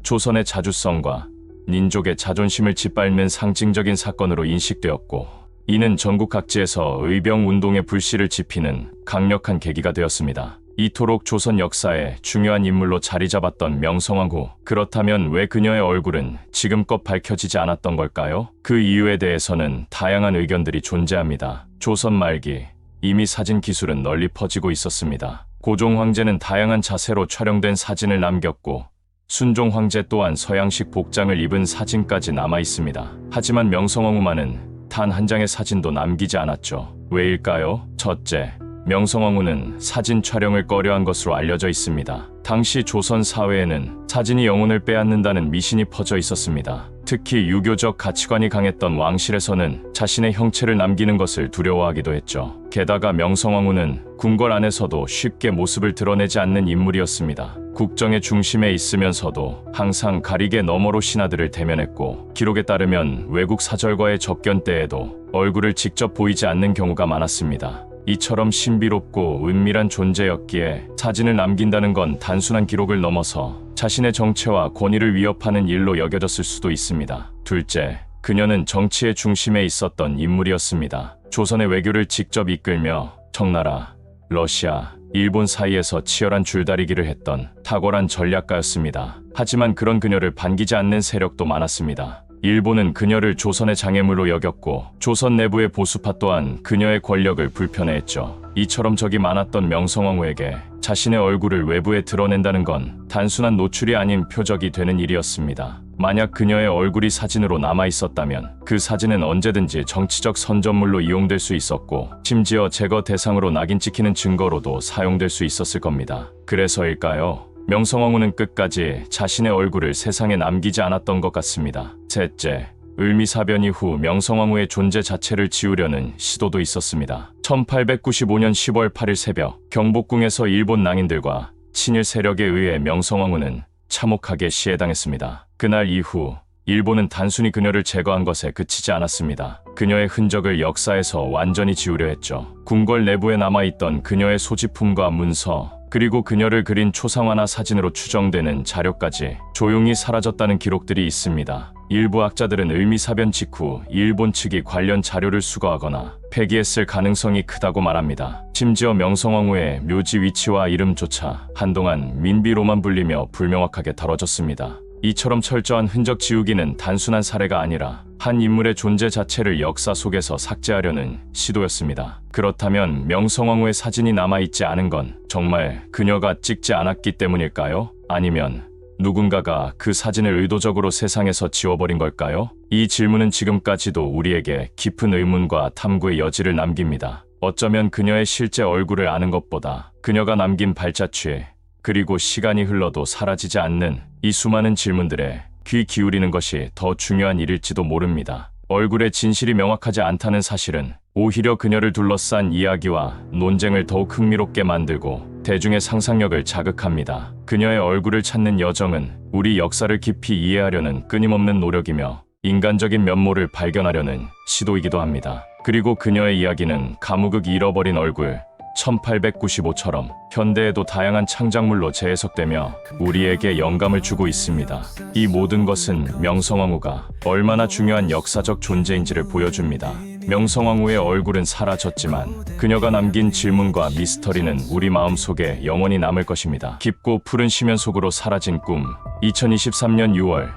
조선의 자주성과 민족의 자존심을 짓밟는 상징적인 사건으로 인식되었고, 이는 전국 각지에서 의병 운동의 불씨를 지피는 강력한 계기가 되었습니다. 이토록 조선 역사에 중요한 인물로 자리 잡았던 명성황후, 그렇다면 왜 그녀의 얼굴은 지금껏 밝혀지지 않았던 걸까요? 그 이유에 대해서는 다양한 의견들이 존재합니다. 조선 말기, 이미 사진 기술은 널리 퍼지고 있었습니다. 고종 황제는 다양한 자세로 촬영된 사진을 남겼고, 순종 황제 또한 서양식 복장을 입은 사진까지 남아 있습니다. 하지만 명성황후만은 단 한 장의 사진도 남기지 않았죠. 왜일까요? 첫째, 명성황후는 사진 촬영을 꺼려한 것으로 알려져 있습니다. 당시 조선 사회에는 사진이 영혼을 빼앗는다는 미신이 퍼져 있었습니다. 특히 유교적 가치관이 강했던 왕실에서는 자신의 형체를 남기는 것을 두려워하기도 했죠. 게다가 명성황후는 궁궐 안에서도 쉽게 모습을 드러내지 않는 인물이었습니다. 국정의 중심에 있으면서도 항상 가리개 너머로 신하들을 대면했고, 기록에 따르면 외국 사절과의 접견 때에도 얼굴을 직접 보이지 않는 경우가 많았습니다. 이처럼 신비롭고 은밀한 존재였기에 사진을 남긴다는 건 단순한 기록을 넘어서 자신의 정체와 권위를 위협하는 일로 여겨졌을 수도 있습니다. 둘째, 그녀는 정치의 중심에 있었던 인물이었습니다. 조선의 외교를 직접 이끌며 청나라, 러시아, 일본 사이에서 치열한 줄다리기를 했던 탁월한 전략가였습니다. 하지만 그런 그녀를 반기지 않는 세력도 많았습니다. 일본은 그녀를 조선의 장애물로 여겼고, 조선 내부의 보수파 또한 그녀의 권력을 불편해했죠. 이처럼 적이 많았던 명성황후에게 자신의 얼굴을 외부에 드러낸다는 건 단순한 노출이 아닌 표적이 되는 일이었습니다. 만약 그녀의 얼굴이 사진으로 남아있었다면 그 사진은 언제든지 정치적 선전물로 이용될 수 있었고, 심지어 제거 대상으로 낙인 찍히는 증거로도 사용될 수 있었을 겁니다. 그래서일까요? 명성황후는 끝까지 자신의 얼굴을 세상에 남기지 않았던 것 같습니다. 셋째, 을미사변 이후 명성황후의 존재 자체를 지우려는 시도도 있었습니다. 1895년 10월 8일 새벽, 경복궁에서 일본 낭인들과 친일 세력에 의해 명성황후는 참혹하게 시해당했습니다. 그날 이후 일본은 단순히 그녀를 제거한 것에 그치지 않았습니다. 그녀의 흔적을 역사에서 완전히 지우려 했죠. 궁궐 내부에 남아있던 그녀의 소지품과 문서, 그리고 그녀를 그린 초상화나 사진으로 추정되는 자료까지 조용히 사라졌다는 기록들이 있습니다. 일부 학자들은 을미사변 직후 일본 측이 관련 자료를 수거하거나 폐기했을 가능성이 크다고 말합니다. 심지어 명성황후의 묘지 위치와 이름조차 한동안 민비로만 불리며 불명확하게 다뤄졌습니다. 이처럼 철저한 흔적 지우기는 단순한 사례가 아니라 한 인물의 존재 자체를 역사 속에서 삭제하려는 시도였습니다. 그렇다면 명성황후의 사진이 남아있지 않은 건 정말 그녀가 찍지 않았기 때문일까요? 아니면 누군가가 그 사진을 의도적으로 세상에서 지워버린 걸까요? 이 질문은 지금까지도 우리에게 깊은 의문과 탐구의 여지를 남깁니다. 어쩌면 그녀의 실제 얼굴을 아는 것보다 그녀가 남긴 발자취, 그리고 시간이 흘러도 사라지지 않는 이 수많은 질문들에 귀 기울이는 것이 더 중요한 일일지도 모릅니다. 얼굴의 진실이 명확하지 않다는 사실은 오히려 그녀를 둘러싼 이야기와 논쟁을 더욱 흥미롭게 만들고 대중의 상상력을 자극합니다. 그녀의 얼굴을 찾는 여정은 우리 역사를 깊이 이해하려는 끊임없는 노력이며 인간적인 면모를 발견하려는 시도이기도 합니다. 그리고 그녀의 이야기는 가무극 잃어버린 얼굴 1895처럼 현대에도 다양한 창작물로 재해석되며 우리에게 영감을 주고 있습니다. 이 모든 것은 명성황후가 얼마나 중요한 역사적 존재인지를 보여줍니다. 명성황후의 얼굴은 사라졌지만 그녀가 남긴 질문과 미스터리는 우리 마음속에 영원히 남을 것입니다. 깊고 푸른 심연 속으로 사라진 꿈. 2023년 6월,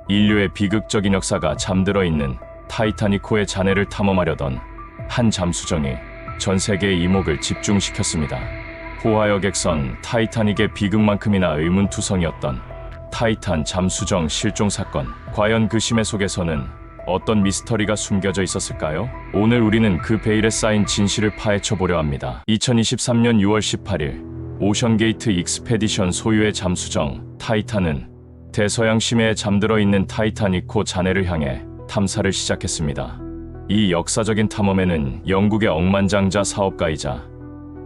인류의 비극적인 역사가 잠들어 있는 타이타닉호의 잔해를 탐험하려던 한 잠수정이 전 세계의 이목을 집중시켰습니다. 호화여객선 타이타닉의 비극만큼이나 의문투성이었던 타이탄 잠수정 실종 사건. 과연 그 심해 속에서는 어떤 미스터리가 숨겨져 있었을까요? 오늘 우리는 그 베일에 쌓인 진실을 파헤쳐 보려 합니다. 2023년 6월 18일 오션게이트 익스페디션 소유의 잠수정 타이탄은 대서양 심해에 잠들어 있는 타이타닉호 잔해를 향해 탐사를 시작했습니다. 이 역사적인 탐험에는 영국의 억만장자 사업가이자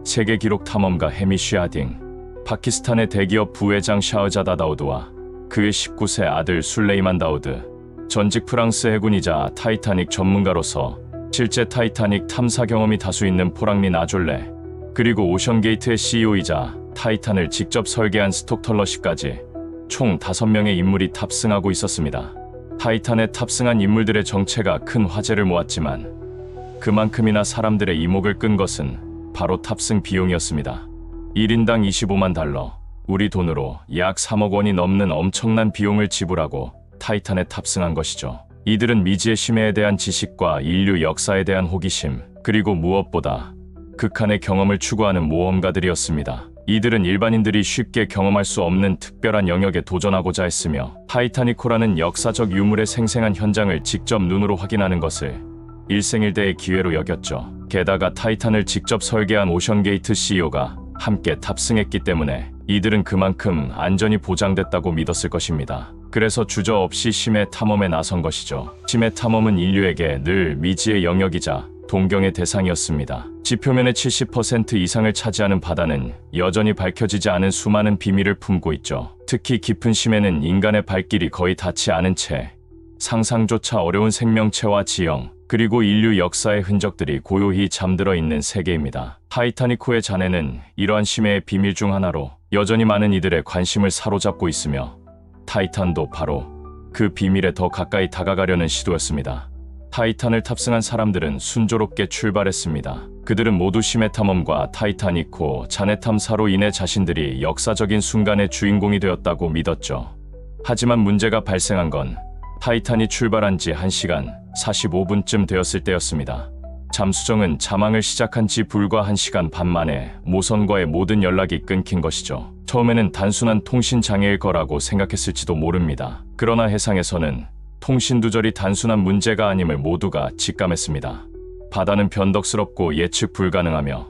세계 기록 탐험가 해미쉬 하딩, 파키스탄의 대기업 부회장 샤흐자다 다우드와 그의 19세 아들 술레이만 다우드, 전직 프랑스 해군이자 타이타닉 전문가로서 실제 타이타닉 탐사 경험이 다수 있는 포랑린 아졸레, 그리고 오션게이트의 CEO이자 타이탄을 직접 설계한 스톡털러 씨까지 총 5명의 인물이 탑승하고 있었습니다. 타이탄에 탑승한 인물들의 정체가 큰 화제를 모았지만 그만큼이나 사람들의 이목을 끈 것은 바로 탑승 비용이었습니다. 1인당 25만 달러, 우리 돈으로 약 3억 원이 넘는 엄청난 비용을 지불하고 타이탄에 탑승한 것이죠. 이들은 미지의 심해에 대한 지식과 인류 역사에 대한 호기심, 그리고 무엇보다 극한의 경험을 추구하는 모험가들이었습니다. 이들은 일반인들이 쉽게 경험할 수 없는 특별한 영역에 도전하고자 했으며 타이타닉호라는 역사적 유물의 생생한 현장을 직접 눈으로 확인하는 것을 일생일대의 기회로 여겼죠. 게다가 타이탄을 직접 설계한 오션게이트 CEO가 함께 탑승했기 때문에 이들은 그만큼 안전이 보장됐다고 믿었을 것입니다. 그래서 주저없이 심해 탐험에 나선 것이죠. 심해 탐험은 인류에게 늘 미지의 영역이자 동경의 대상이었습니다. 지표면의 70% 이상을 차지하는 바다는 여전히 밝혀지지 않은 수많은 비밀을 품고 있죠. 특히 깊은 심해는 인간의 발길이 거의 닿지 않은 채 상상조차 어려운 생명체와 지형, 그리고 인류 역사의 흔적들이 고요히 잠들어 있는 세계입니다. 타이타닉호의 잔해는 이러한 심해의 비밀 중 하나로 여전히 많은 이들의 관심을 사로잡고 있으며 타이탄도 바로 그 비밀에 더 가까이 다가가려는 시도였습니다. 타이탄을 탑승한 사람들은 순조롭게 출발했습니다. 그들은 모두 심해 탐험과 타이타닉호 잔해 탐사로 인해 자신들이 역사적인 순간의 주인공이 되었다고 믿었죠. 하지만 문제가 발생한 건 타이탄이 출발한 지 1시간 45분쯤 되었을 때였습니다. 잠수정은 잠항을 시작한 지 불과 1시간 반 만에 모선과의 모든 연락이 끊긴 것이죠. 처음에는 단순한 통신 장애일 거라고 생각했을지도 모릅니다. 그러나 해상에서는 통신 두절이 단순한 문제가 아님을 모두가 직감했습니다. 바다는 변덕스럽고 예측 불가능하며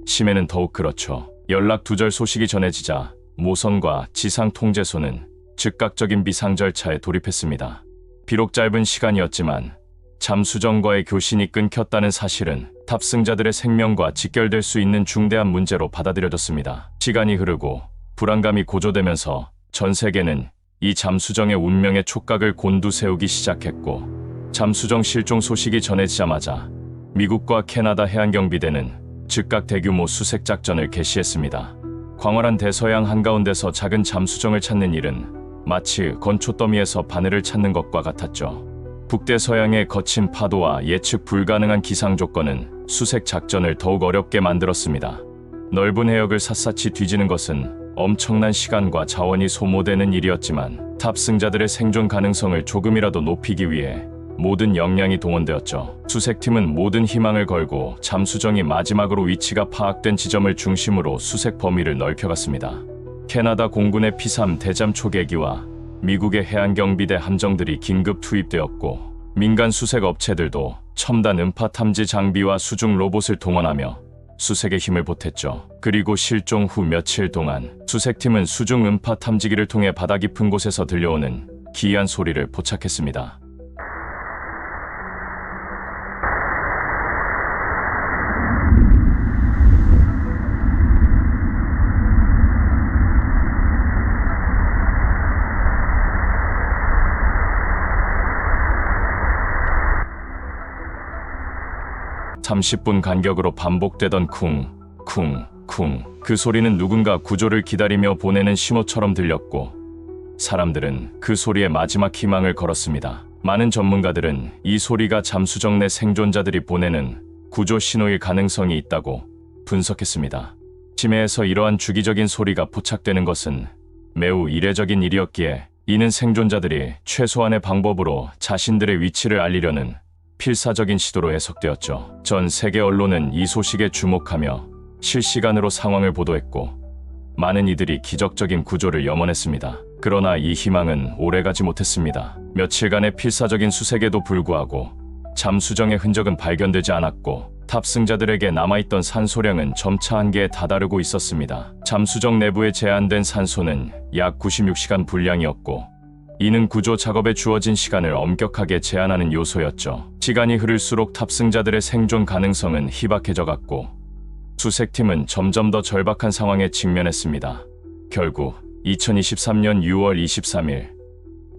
심해는 더욱 그렇죠. 연락 두절 소식이 전해지자 모선과 지상 통제소는 즉각적인 비상 절차에 돌입했습니다. 비록 짧은 시간이었지만 잠수정과의 교신이 끊겼다는 사실은 탑승자들의 생명과 직결될 수 있는 중대한 문제로 받아들여졌습니다. 시간이 흐르고 불안감이 고조되면서 전 세계는 이 잠수정의 운명의 촉각을 곤두세우기 시작했고, 잠수정 실종 소식이 전해지자마자 미국과 캐나다 해안경비대는 즉각 대규모 수색 작전을 개시했습니다. 광활한 대서양 한가운데서 작은 잠수정을 찾는 일은 마치 건초더미에서 바늘을 찾는 것과 같았죠. 북대서양의 거친 파도와 예측 불가능한 기상 조건은 수색 작전을 더욱 어렵게 만들었습니다. 넓은 해역을 샅샅이 뒤지는 것은 엄청난 시간과 자원이 소모되는 일이었지만 탑승자들의 생존 가능성을 조금이라도 높이기 위해 모든 역량이 동원되었죠. 수색팀은 모든 희망을 걸고 잠수정이 마지막으로 위치가 파악된 지점을 중심으로 수색 범위를 넓혀갔습니다. 캐나다 공군의 P3 대잠 초계기와 미국의 해안경비대 함정들이 긴급 투입되었고, 민간 수색 업체들도 첨단 음파 탐지 장비와 수중 로봇을 동원하며 수색에 힘을 보탰죠. 그리고 실종 후 며칠 동안 수색팀은 수중 음파 탐지기를 통해 바다 깊은 곳에서 들려오는 기이한 소리를 포착했습니다. (30분) 간격으로 반복되던 쿵, 쿵, 쿵. 그 소리는 누군가 구조를 기다리며 보내는 신호처럼 들렸고, 사람들은 그 소리에 마지막 희망을 걸었습니다. 많은 전문가들은 이 소리가 잠수정 내 생존자들이 보내는 구조 신호일 가능성이 있다고 분석했습니다. 심해에서 이러한 주기적인 소리가 포착되는 것은 매우 이례적인 일이었기에, 이는 생존자들이 최소한의 방법으로 자신들의 위치를 알리려는 필사적인 시도로 해석되었죠. 전 세계 언론은 이 소식에 주목하며 실시간으로 상황을 보도했고 많은 이들이 기적적인 구조를 염원했습니다. 그러나 이 희망은 오래가지 못했습니다. 며칠간의 필사적인 수색에도 불구하고 잠수정의 흔적은 발견되지 않았고 탑승자들에게 남아있던 산소량은 점차 한계에 다다르고 있었습니다. 잠수정 내부에 제한된 산소는 약 96시간 분량이었고 이는 구조 작업에 주어진 시간을 엄격하게 제한하는 요소였죠. 시간이 흐를수록 탑승자들의 생존 가능성은 희박해져 갔고 수색팀은 점점 더 절박한 상황에 직면했습니다. 결국 2023년 6월 23일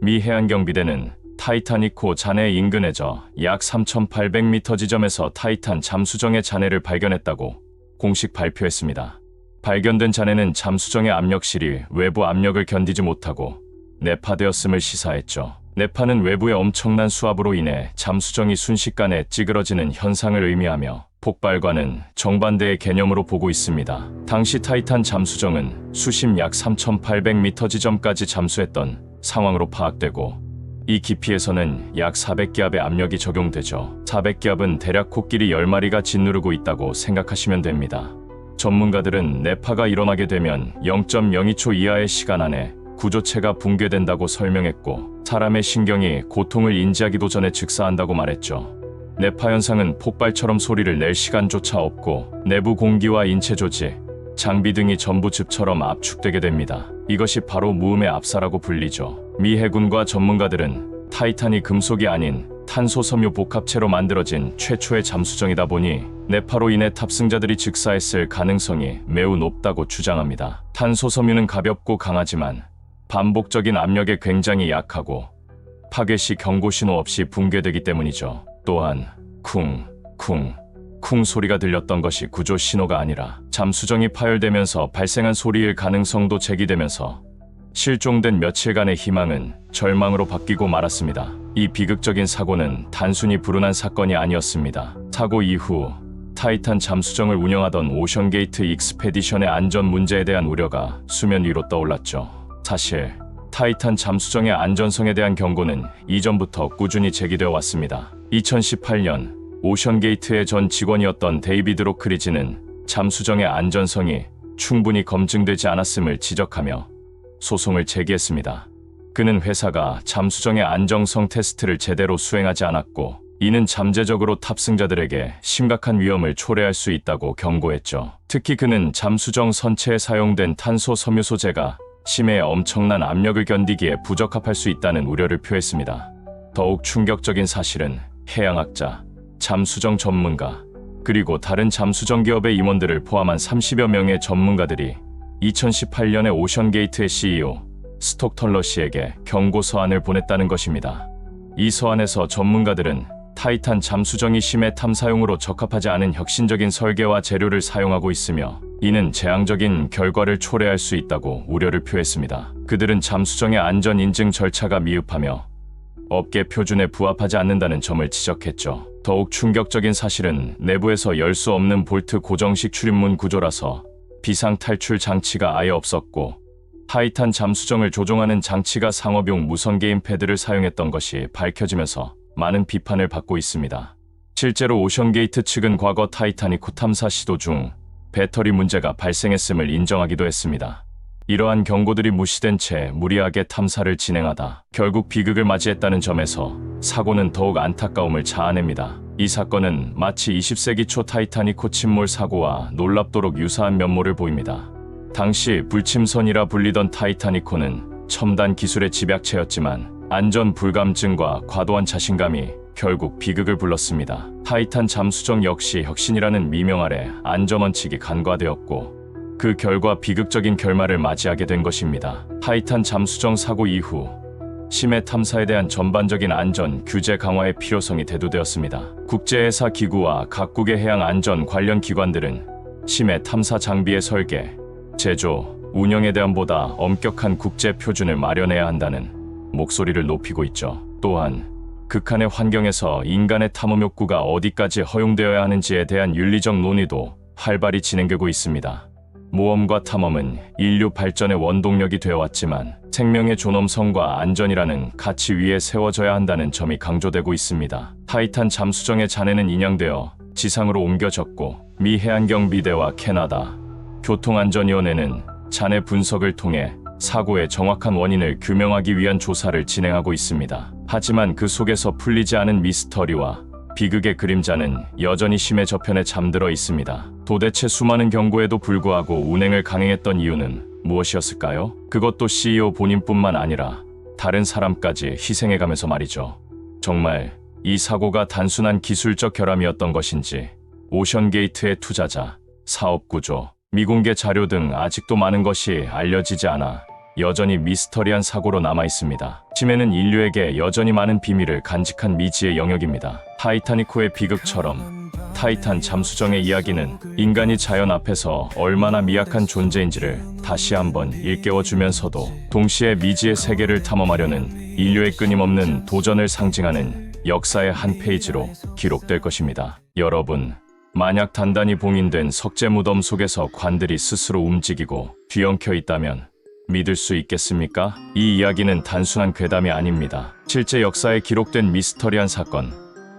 미 해안경비대는 타이타닉호 잔해 인근에서 약 3,800m 지점에서 타이탄 잠수정의 잔해를 발견했다고 공식 발표했습니다. 발견된 잔해는 잠수정의 압력실이 외부 압력을 견디지 못하고 내파되었음을 시사했죠. 내파는 외부의 엄청난 수압으로 인해 잠수정이 순식간에 찌그러지는 현상을 의미하며 폭발과는 정반대의 개념으로 보고 있습니다. 당시 타이탄 잠수정은 수심 약 3,800m 지점까지 잠수했던 상황으로 파악되고 이 깊이에서는 약 400기압의 압력이 적용되죠. 400기압은 대략 코끼리 10마리가 짓누르고 있다고 생각하시면 됩니다. 전문가들은 내파가 일어나게 되면 0.02초 이하의 시간 안에 구조체가 붕괴된다고 설명했고 사람의 신경이 고통을 인지하기도 전에 즉사한다고 말했죠. 내파 현상은 폭발처럼 소리를 낼 시간조차 없고 내부 공기와 인체 조직, 장비 등이 전부 즙처럼 압축되게 됩니다. 이것이 바로 무음의 압사라고 불리죠. 미 해군과 전문가들은 타이탄이 금속이 아닌 탄소 섬유 복합체로 만들어진 최초의 잠수정이다 보니 내파로 인해 탑승자들이 즉사했을 가능성이 매우 높다고 주장합니다. 탄소 섬유는 가볍고 강하지만 반복적인 압력에 굉장히 약하고 파괴 시 경고 신호 없이 붕괴되기 때문이죠. 또한 쿵 소리가 들렸던 것이 구조 신호가 아니라 잠수정이 파열되면서 발생한 소리일 가능성도 제기되면서 실종된 며칠간의 희망은 절망으로 바뀌고 말았습니다. 이 비극적인 사고는 단순히 불운한 사건이 아니었습니다. 사고 이후 타이탄 잠수정을 운영하던 오션게이트 익스페디션의 안전 문제에 대한 우려가 수면 위로 떠올랐죠. 사실 타이탄 잠수정의 안전성에 대한 경고는 이전부터 꾸준히 제기되어 왔습니다. 2018년 오션게이트의 전 직원이었던 데이비드 로크리지는 잠수정의 안전성이 충분히 검증되지 않았음을 지적하며 소송을 제기했습니다. 그는 회사가 잠수정의 안정성 테스트를 제대로 수행하지 않았고 이는 잠재적으로 탑승자들에게 심각한 위험을 초래할 수 있다고 경고했죠. 특히 그는 잠수정 선체에 사용된 탄소 섬유 소재가 심해의 엄청난 압력을 견디기에 부적합할 수 있다는 우려를 표했습니다. 더욱 충격적인 사실은 해양학자, 잠수정 전문가, 그리고 다른 잠수정 기업의 임원들을 포함한 30여 명의 전문가들이 2018년에 오션게이트의 CEO 스톡 털러 씨에게 경고 서한을 보냈다는 것입니다. 이 서한에서 전문가들은 타이탄 잠수정이 심해 탐사용으로 적합하지 않은 혁신적인 설계와 재료를 사용하고 있으며 이는 재앙적인 결과를 초래할 수 있다고 우려를 표했습니다. 그들은 잠수정의 안전 인증 절차가 미흡하며 업계 표준에 부합하지 않는다는 점을 지적했죠. 더욱 충격적인 사실은 내부에서 열 수 없는 볼트 고정식 출입문 구조라서 비상 탈출 장치가 아예 없었고 타이탄 잠수정을 조종하는 장치가 상업용 무선 게임 패드를 사용했던 것이 밝혀지면서 많은 비판을 받고 있습니다. 실제로 오션게이트 측은 과거 타이타닉호 탐사 시도 중 배터리 문제가 발생했음을 인정하기도 했습니다. 이러한 경고들이 무시된 채 무리하게 탐사를 진행하다 결국 비극을 맞이했다는 점에서 사고는 더욱 안타까움을 자아냅니다. 이 사건은 마치 20세기 초 타이타닉호 침몰 사고와 놀랍도록 유사한 면모를 보입니다. 당시 불침선이라 불리던 타이타닉호는 첨단 기술의 집약체였지만 안전 불감증과 과도한 자신감이 결국 비극을 불렀습니다. 타이탄 잠수정 역시 혁신이라는 미명 아래 안전원칙이 간과되었고 그 결과 비극적인 결말을 맞이하게 된 것입니다. 타이탄 잠수정 사고 이후 심해 탐사에 대한 전반적인 안전 규제 강화의 필요성이 대두되었습니다. 국제해사 기구와 각국의 해양 안전 관련 기관들은 심해 탐사 장비의 설계, 제조, 운영에 대한 보다 엄격한 국제 표준을 마련해야 한다는 목소리를 높이고 있죠. 또한 극한의 환경에서 인간의 탐험 욕구가 어디까지 허용되어야 하는지에 대한 윤리적 논의도 활발히 진행되고 있습니다. 모험과 탐험은 인류 발전의 원동력이 되어왔지만 생명의 존엄성과 안전이라는 가치 위에 세워져야 한다는 점이 강조되고 있습니다. 타이탄 잠수정의 잔해는 인양되어 지상으로 옮겨졌고 미 해안경비대와 캐나다 교통안전위원회는 잔해 분석을 통해 사고의 정확한 원인을 규명하기 위한 조사를 진행하고 있습니다. 하지만 그 속에서 풀리지 않은 미스터리와 비극의 그림자는 여전히 심해 저편에 잠들어 있습니다. 도대체 수많은 경고에도 불구하고 운행을 강행했던 이유는 무엇이었을까요? 그것도 CEO 본인뿐만 아니라 다른 사람까지 희생해가면서 말이죠. 정말 이 사고가 단순한 기술적 결함이었던 것인지 오션게이트의 투자자, 사업 구조, 미공개 자료 등 아직도 많은 것이 알려지지 않아 여전히 미스터리한 사고로 남아있습니다. 심해는 인류에게 여전히 많은 비밀을 간직한 미지의 영역입니다. 타이타닉호의 비극처럼 타이탄 잠수정의 이야기는 인간이 자연 앞에서 얼마나 미약한 존재인지를 다시 한번 일깨워주면서도 동시에 미지의 세계를 탐험하려는 인류의 끊임없는 도전을 상징하는 역사의 한 페이지로 기록될 것입니다. 여러분, 만약 단단히 봉인된 석재 무덤 속에서 관들이 스스로 움직이고 뒤엉켜 있다면 믿을 수 있겠습니까? 이 이야기는 단순한 괴담이 아닙니다. 실제 역사에 기록된 미스터리한 사건,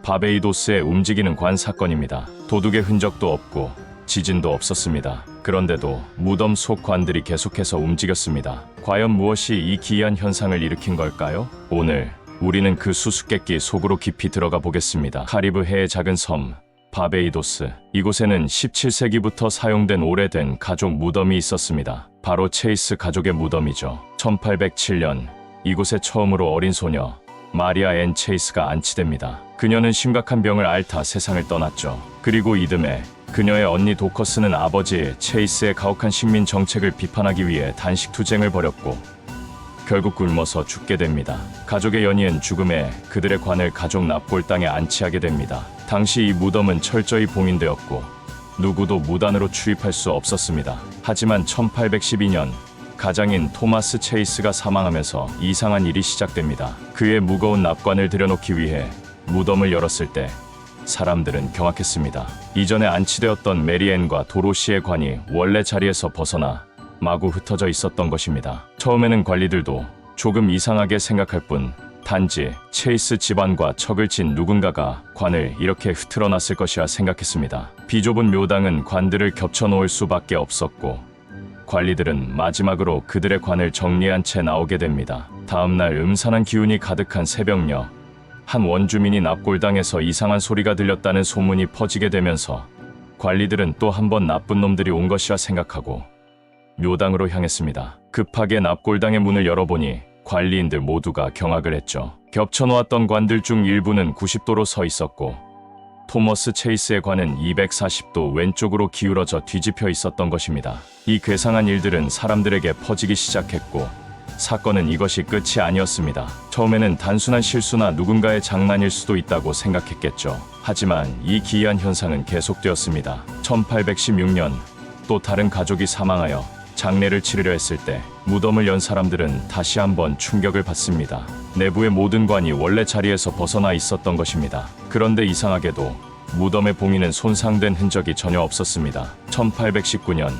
바베이도스의 움직이는 관 사건입니다. 도둑의 흔적도 없고 지진도 없었습니다. 그런데도 무덤 속 관들이 계속해서 움직였습니다. 과연 무엇이 이 기이한 현상을 일으킨 걸까요? 오늘 우리는 그 수수께끼 속으로 깊이 들어가 보겠습니다. 카리브해의 작은 섬 바베이도스. 이곳에는 17세기부터 사용된 오래된 가족 무덤이 있었습니다. 바로 체이스 가족의 무덤이죠. 1807년 이곳에 처음으로 어린 소녀 마리아 앤 체이스가 안치됩니다. 그녀는 심각한 병을 앓다 세상을 떠났죠. 그리고 이듬해 그녀의 언니 도커스는 아버지 체이스의 가혹한 식민 정책을 비판하기 위해 단식 투쟁을 벌였고 결국 굶어서 죽게 됩니다. 가족의 연이은 죽음에 그들의 관을 가족 납골당에 안치하게 됩니다. 당시 이 무덤은 철저히 봉인되었고 누구도 무단으로 출입할 수 없었습니다. 하지만 1812년 가장인 토마스 체이스가 사망하면서 이상한 일이 시작됩니다. 그의 무거운 납관을 들여놓기 위해 무덤을 열었을 때 사람들은 경악했습니다. 이전에 안치되었던 메리앤과 도로시의 관이 원래 자리에서 벗어나 마구 흩어져 있었던 것입니다. 처음에는 관리들도 조금 이상하게 생각할 뿐 단지 체이스 집안과 척을 진 누군가가 관을 이렇게 흐트러 놨을 것이라 생각했습니다. 비좁은 묘당은 관들을 겹쳐 놓을 수밖에 없었고 관리들은 마지막으로 그들의 관을 정리한 채 나오게 됩니다. 다음날 음산한 기운이 가득한 새벽녘, 한 원주민이 납골당에서 이상한 소리가 들렸다는 소문이 퍼지게 되면서 관리들은 또 한 번 나쁜 놈들이 온 것이라 생각하고 묘당으로 향했습니다. 급하게 납골당의 문을 열어보니 관리인들 모두가 경악을 했죠. 겹쳐놓았던 관들 중 일부는 90도로 서 있었고 토머스 체이스의 관은 240도 왼쪽으로 기울어져 뒤집혀 있었던 것입니다. 이 괴상한 일들은 사람들에게 퍼지기 시작했고 사건은 이것이 끝이 아니었습니다. 처음에는 단순한 실수나 누군가의 장난일 수도 있다고 생각했겠죠. 하지만 이 기이한 현상은 계속되었습니다. 1816년 또 다른 가족이 사망하여 장례를 치르려 했을 때 무덤을 연 사람들은 다시 한번 충격을 받습니다. 내부의 모든 관이 원래 자리에서 벗어나 있었던 것입니다. 그런데 이상하게도 무덤의 봉인은 손상된 흔적이 전혀 없었습니다. 1819년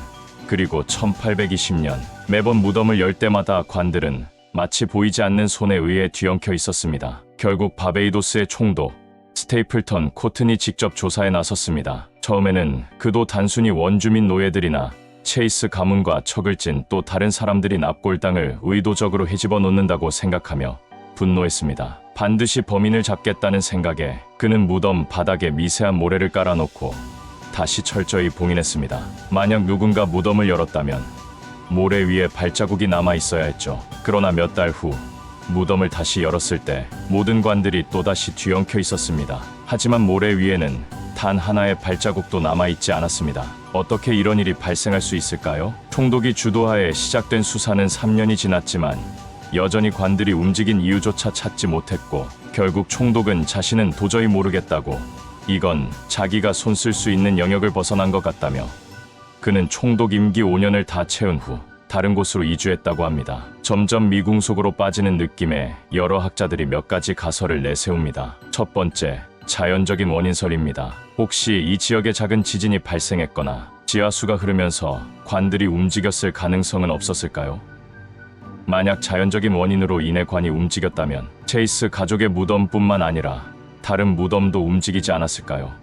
그리고 1820년 매번 무덤을 열 때마다 관들은 마치 보이지 않는 손에 의해 뒤엉켜 있었습니다. 결국 바베이도스의 총독 스테이플턴 코튼이 직접 조사에 나섰습니다. 처음에는 그도 단순히 원주민 노예들이나 체이스 가문과 척을 진 또 다른 사람들이 납골당을 의도적으로 헤집어 놓는다고 생각하며 분노했습니다. 반드시 범인을 잡겠다는 생각에 그는 무덤 바닥에 미세한 모래를 깔아놓고 다시 철저히 봉인했습니다. 만약 누군가 무덤을 열었다면 모래 위에 발자국이 남아 있어야 했죠. 그러나 몇 달 후 무덤을 다시 열었을 때 모든 관들이 또다시 뒤엉켜 있었습니다. 하지만 모래 위에는 단 하나의 발자국도 남아있지 않았습니다. 어떻게 이런 일이 발생할 수 있을까요? 총독이 주도하에 시작된 수사는 3년이 지났지만 여전히 관들이 움직인 이유조차 찾지 못했고 결국 총독은 자신은 도저히 모르겠다고 이건 자기가 손 쓸 수 있는 영역을 벗어난 것 같다며 그는 총독 임기 5년을 다 채운 후 다른 곳으로 이주했다고 합니다. 점점 미궁 속으로 빠지는 느낌에 여러 학자들이 몇 가지 가설을 내세웁니다. 첫 번째, 자연적인 원인설입니다. 혹시 이 지역에 작은 지진이 발생했거나 지하수가 흐르면서 관들이 움직였을 가능성은 없었을까요? 만약 자연적인 원인으로 인해 관이 움직였다면 체이스 가족의 무덤뿐만 아니라 다른 무덤도 움직이지 않았을까요?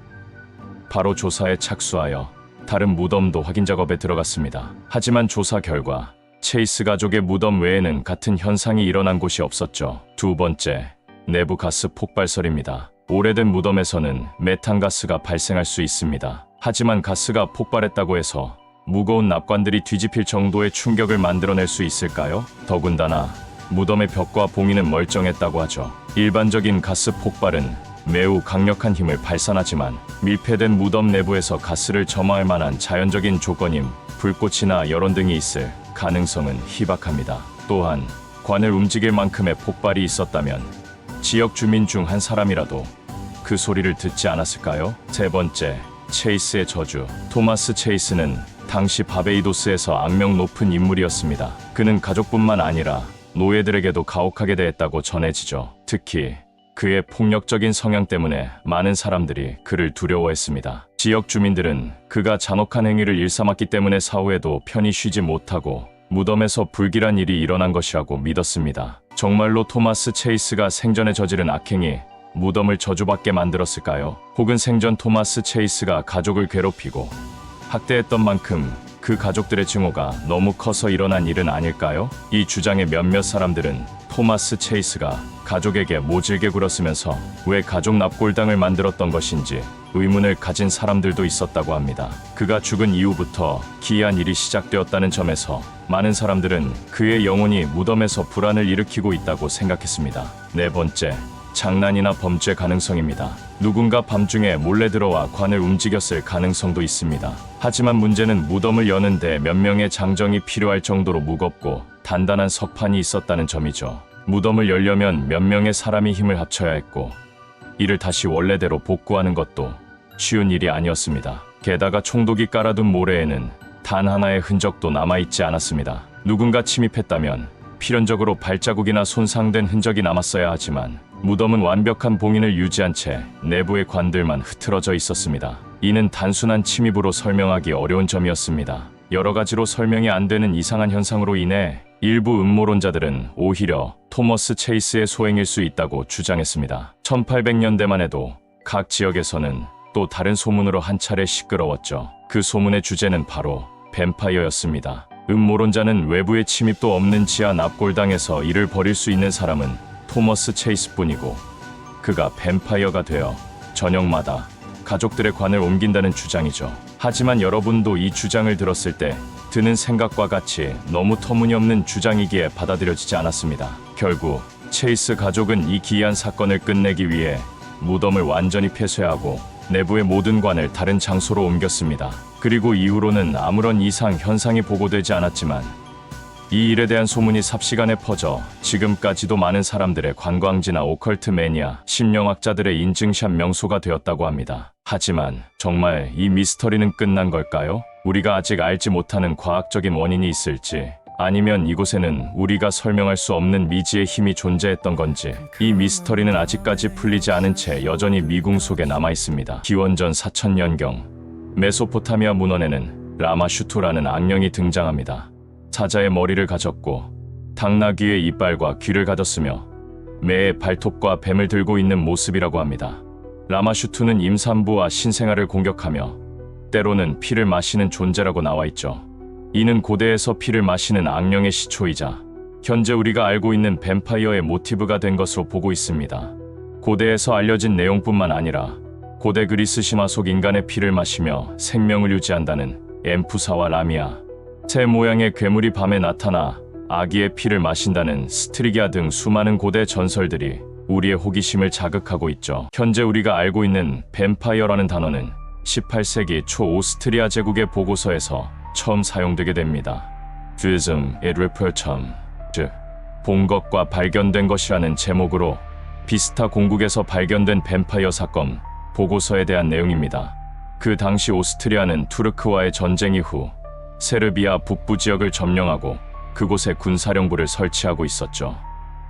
바로 조사에 착수하여 다른 무덤도 확인 작업에 들어갔습니다. 하지만 조사 결과 체이스 가족의 무덤 외에는 같은 현상이 일어난 곳이 없었죠. 두 번째, 내부 가스 폭발설입니다. 오래된 무덤에서는 메탄가스가 발생할 수 있습니다. 하지만 가스가 폭발했다고 해서 무거운 납관들이 뒤집힐 정도의 충격을 만들어낼 수 있을까요? 더군다나 무덤의 벽과 봉인은 멀쩡했다고 하죠. 일반적인 가스 폭발은 매우 강력한 힘을 발산하지만 밀폐된 무덤 내부에서 가스를 점화할 만한 자연적인 조건임 불꽃이나 여론 등이 있을 가능성은 희박합니다. 또한 관을 움직일 만큼의 폭발이 있었다면 지역 주민 중 한 사람이라도 그 소리를 듣지 않았을까요? 세 번째, 체이스의 저주. 토마스 체이스는 당시 바베이도스에서 악명 높은 인물이었습니다. 그는 가족뿐만 아니라 노예들에게도 가혹하게 대했다고 전해지죠. 특히 그의 폭력적인 성향 때문에 많은 사람들이 그를 두려워했습니다. 지역 주민들은 그가 잔혹한 행위를 일삼았기 때문에 사후에도 편히 쉬지 못하고 무덤에서 불길한 일이 일어난 것이라고 믿었습니다. 정말로 토마스 체이스가 생전에 저지른 악행이 무덤을 저주받게 만들었을까요? 혹은 생전 토마스 체이스가 가족을 괴롭히고 학대했던 만큼 그 가족들의 증오가 너무 커서 일어난 일은 아닐까요? 이 주장의 몇몇 사람들은 토마스 체이스가 가족에게 모질게 굴었으면서 왜 가족 납골당을 만들었던 것인지 의문을 가진 사람들도 있었다고 합니다. 그가 죽은 이후부터 기이한 일이 시작되었다는 점에서 많은 사람들은 그의 영혼이 무덤에서 불안을 일으키고 있다고 생각했습니다. 네 번째, 장난이나 범죄 가능성입니다. 누군가 밤중에 몰래 들어와 관을 움직였을 가능성도 있습니다. 하지만 문제는 무덤을 여는데 몇 명의 장정이 필요할 정도로 무겁고 단단한 석판이 있었다는 점이죠. 무덤을 열려면 몇 명의 사람이 힘을 합쳐야 했고 이를 다시 원래대로 복구하는 것도 쉬운 일이 아니었습니다. 게다가 총독이 깔아둔 모래에는 단 하나의 흔적도 남아있지 않았습니다. 누군가 침입했다면 필연적으로 발자국이나 손상된 흔적이 남았어야 하지만 무덤은 완벽한 봉인을 유지한 채 내부의 관들만 흐트러져 있었습니다. 이는 단순한 침입으로 설명하기 어려운 점이었습니다. 여러 가지로 설명이 안 되는 이상한 현상으로 인해 일부 음모론자들은 오히려 토머스 체이스의 소행일 수 있다고 주장했습니다. 1800년대만 해도 각 지역에서는 또 다른 소문으로 한 차례 시끄러웠죠. 그 소문의 주제는 바로 뱀파이어였습니다. 음모론자는 외부의 침입도 없는 지하 납골당에서 일을 벌일 수 있는 사람은 토머스 체이스뿐이고 그가 뱀파이어가 되어 저녁마다 가족들의 관을 옮긴다는 주장이죠. 하지만 여러분도 이 주장을 들었을 때 드는 생각과 같이 너무 터무니없는 주장이기에 받아들여지지 않았습니다. 결국 체이스 가족은 이 기이한 사건을 끝내기 위해 무덤을 완전히 폐쇄하고 내부의 모든 관을 다른 장소로 옮겼습니다. 그리고 이후로는 아무런 이상 현상이 보고되지 않았지만 이 일에 대한 소문이 삽시간에 퍼져 지금까지도 많은 사람들의 관광지나 오컬트 매니아, 심령학자들의 인증샷 명소가 되었다고 합니다. 하지만 정말 이 미스터리는 끝난 걸까요? 우리가 아직 알지 못하는 과학적인 원인이 있을지 아니면 이곳에는 우리가 설명할 수 없는 미지의 힘이 존재했던 건지 이 미스터리는 아직까지 풀리지 않은 채 여전히 미궁 속에 남아있습니다. 기원전 4000년경 메소포타미아 문헌에는 라마슈투라는 악령이 등장합니다. 사자의 머리를 가졌고 당나귀의 이빨과 귀를 가졌으며 매의 발톱과 뱀을 들고 있는 모습이라고 합니다. 라마슈투는 임산부와 신생아를 공격하며 때로는 피를 마시는 존재라고 나와있죠. 이는 고대에서 피를 마시는 악령의 시초이자 현재 우리가 알고 있는 뱀파이어의 모티브가 된 것으로 보고 있습니다. 고대에서 알려진 내용뿐만 아니라 고대 그리스 신화 속 인간의 피를 마시며 생명을 유지한다는 엠푸사와 라미아, 새 모양의 괴물이 밤에 나타나 아기의 피를 마신다는 스트리기아 등 수많은 고대 전설들이 우리의 호기심을 자극하고 있죠. 현재 우리가 알고 있는 뱀파이어라는 단어는 18세기 초 오스트리아 제국의 보고서에서 처음 사용되게 됩니다. Visum et Repertum, 즉 본 것과 발견된 것이라는 제목으로 비스타 공국에서 발견된 뱀파이어 사건 보고서에 대한 내용입니다. 그 당시 오스트리아는 투르크와의 전쟁 이후 세르비아 북부 지역을 점령하고 그곳에 군사령부를 설치하고 있었죠.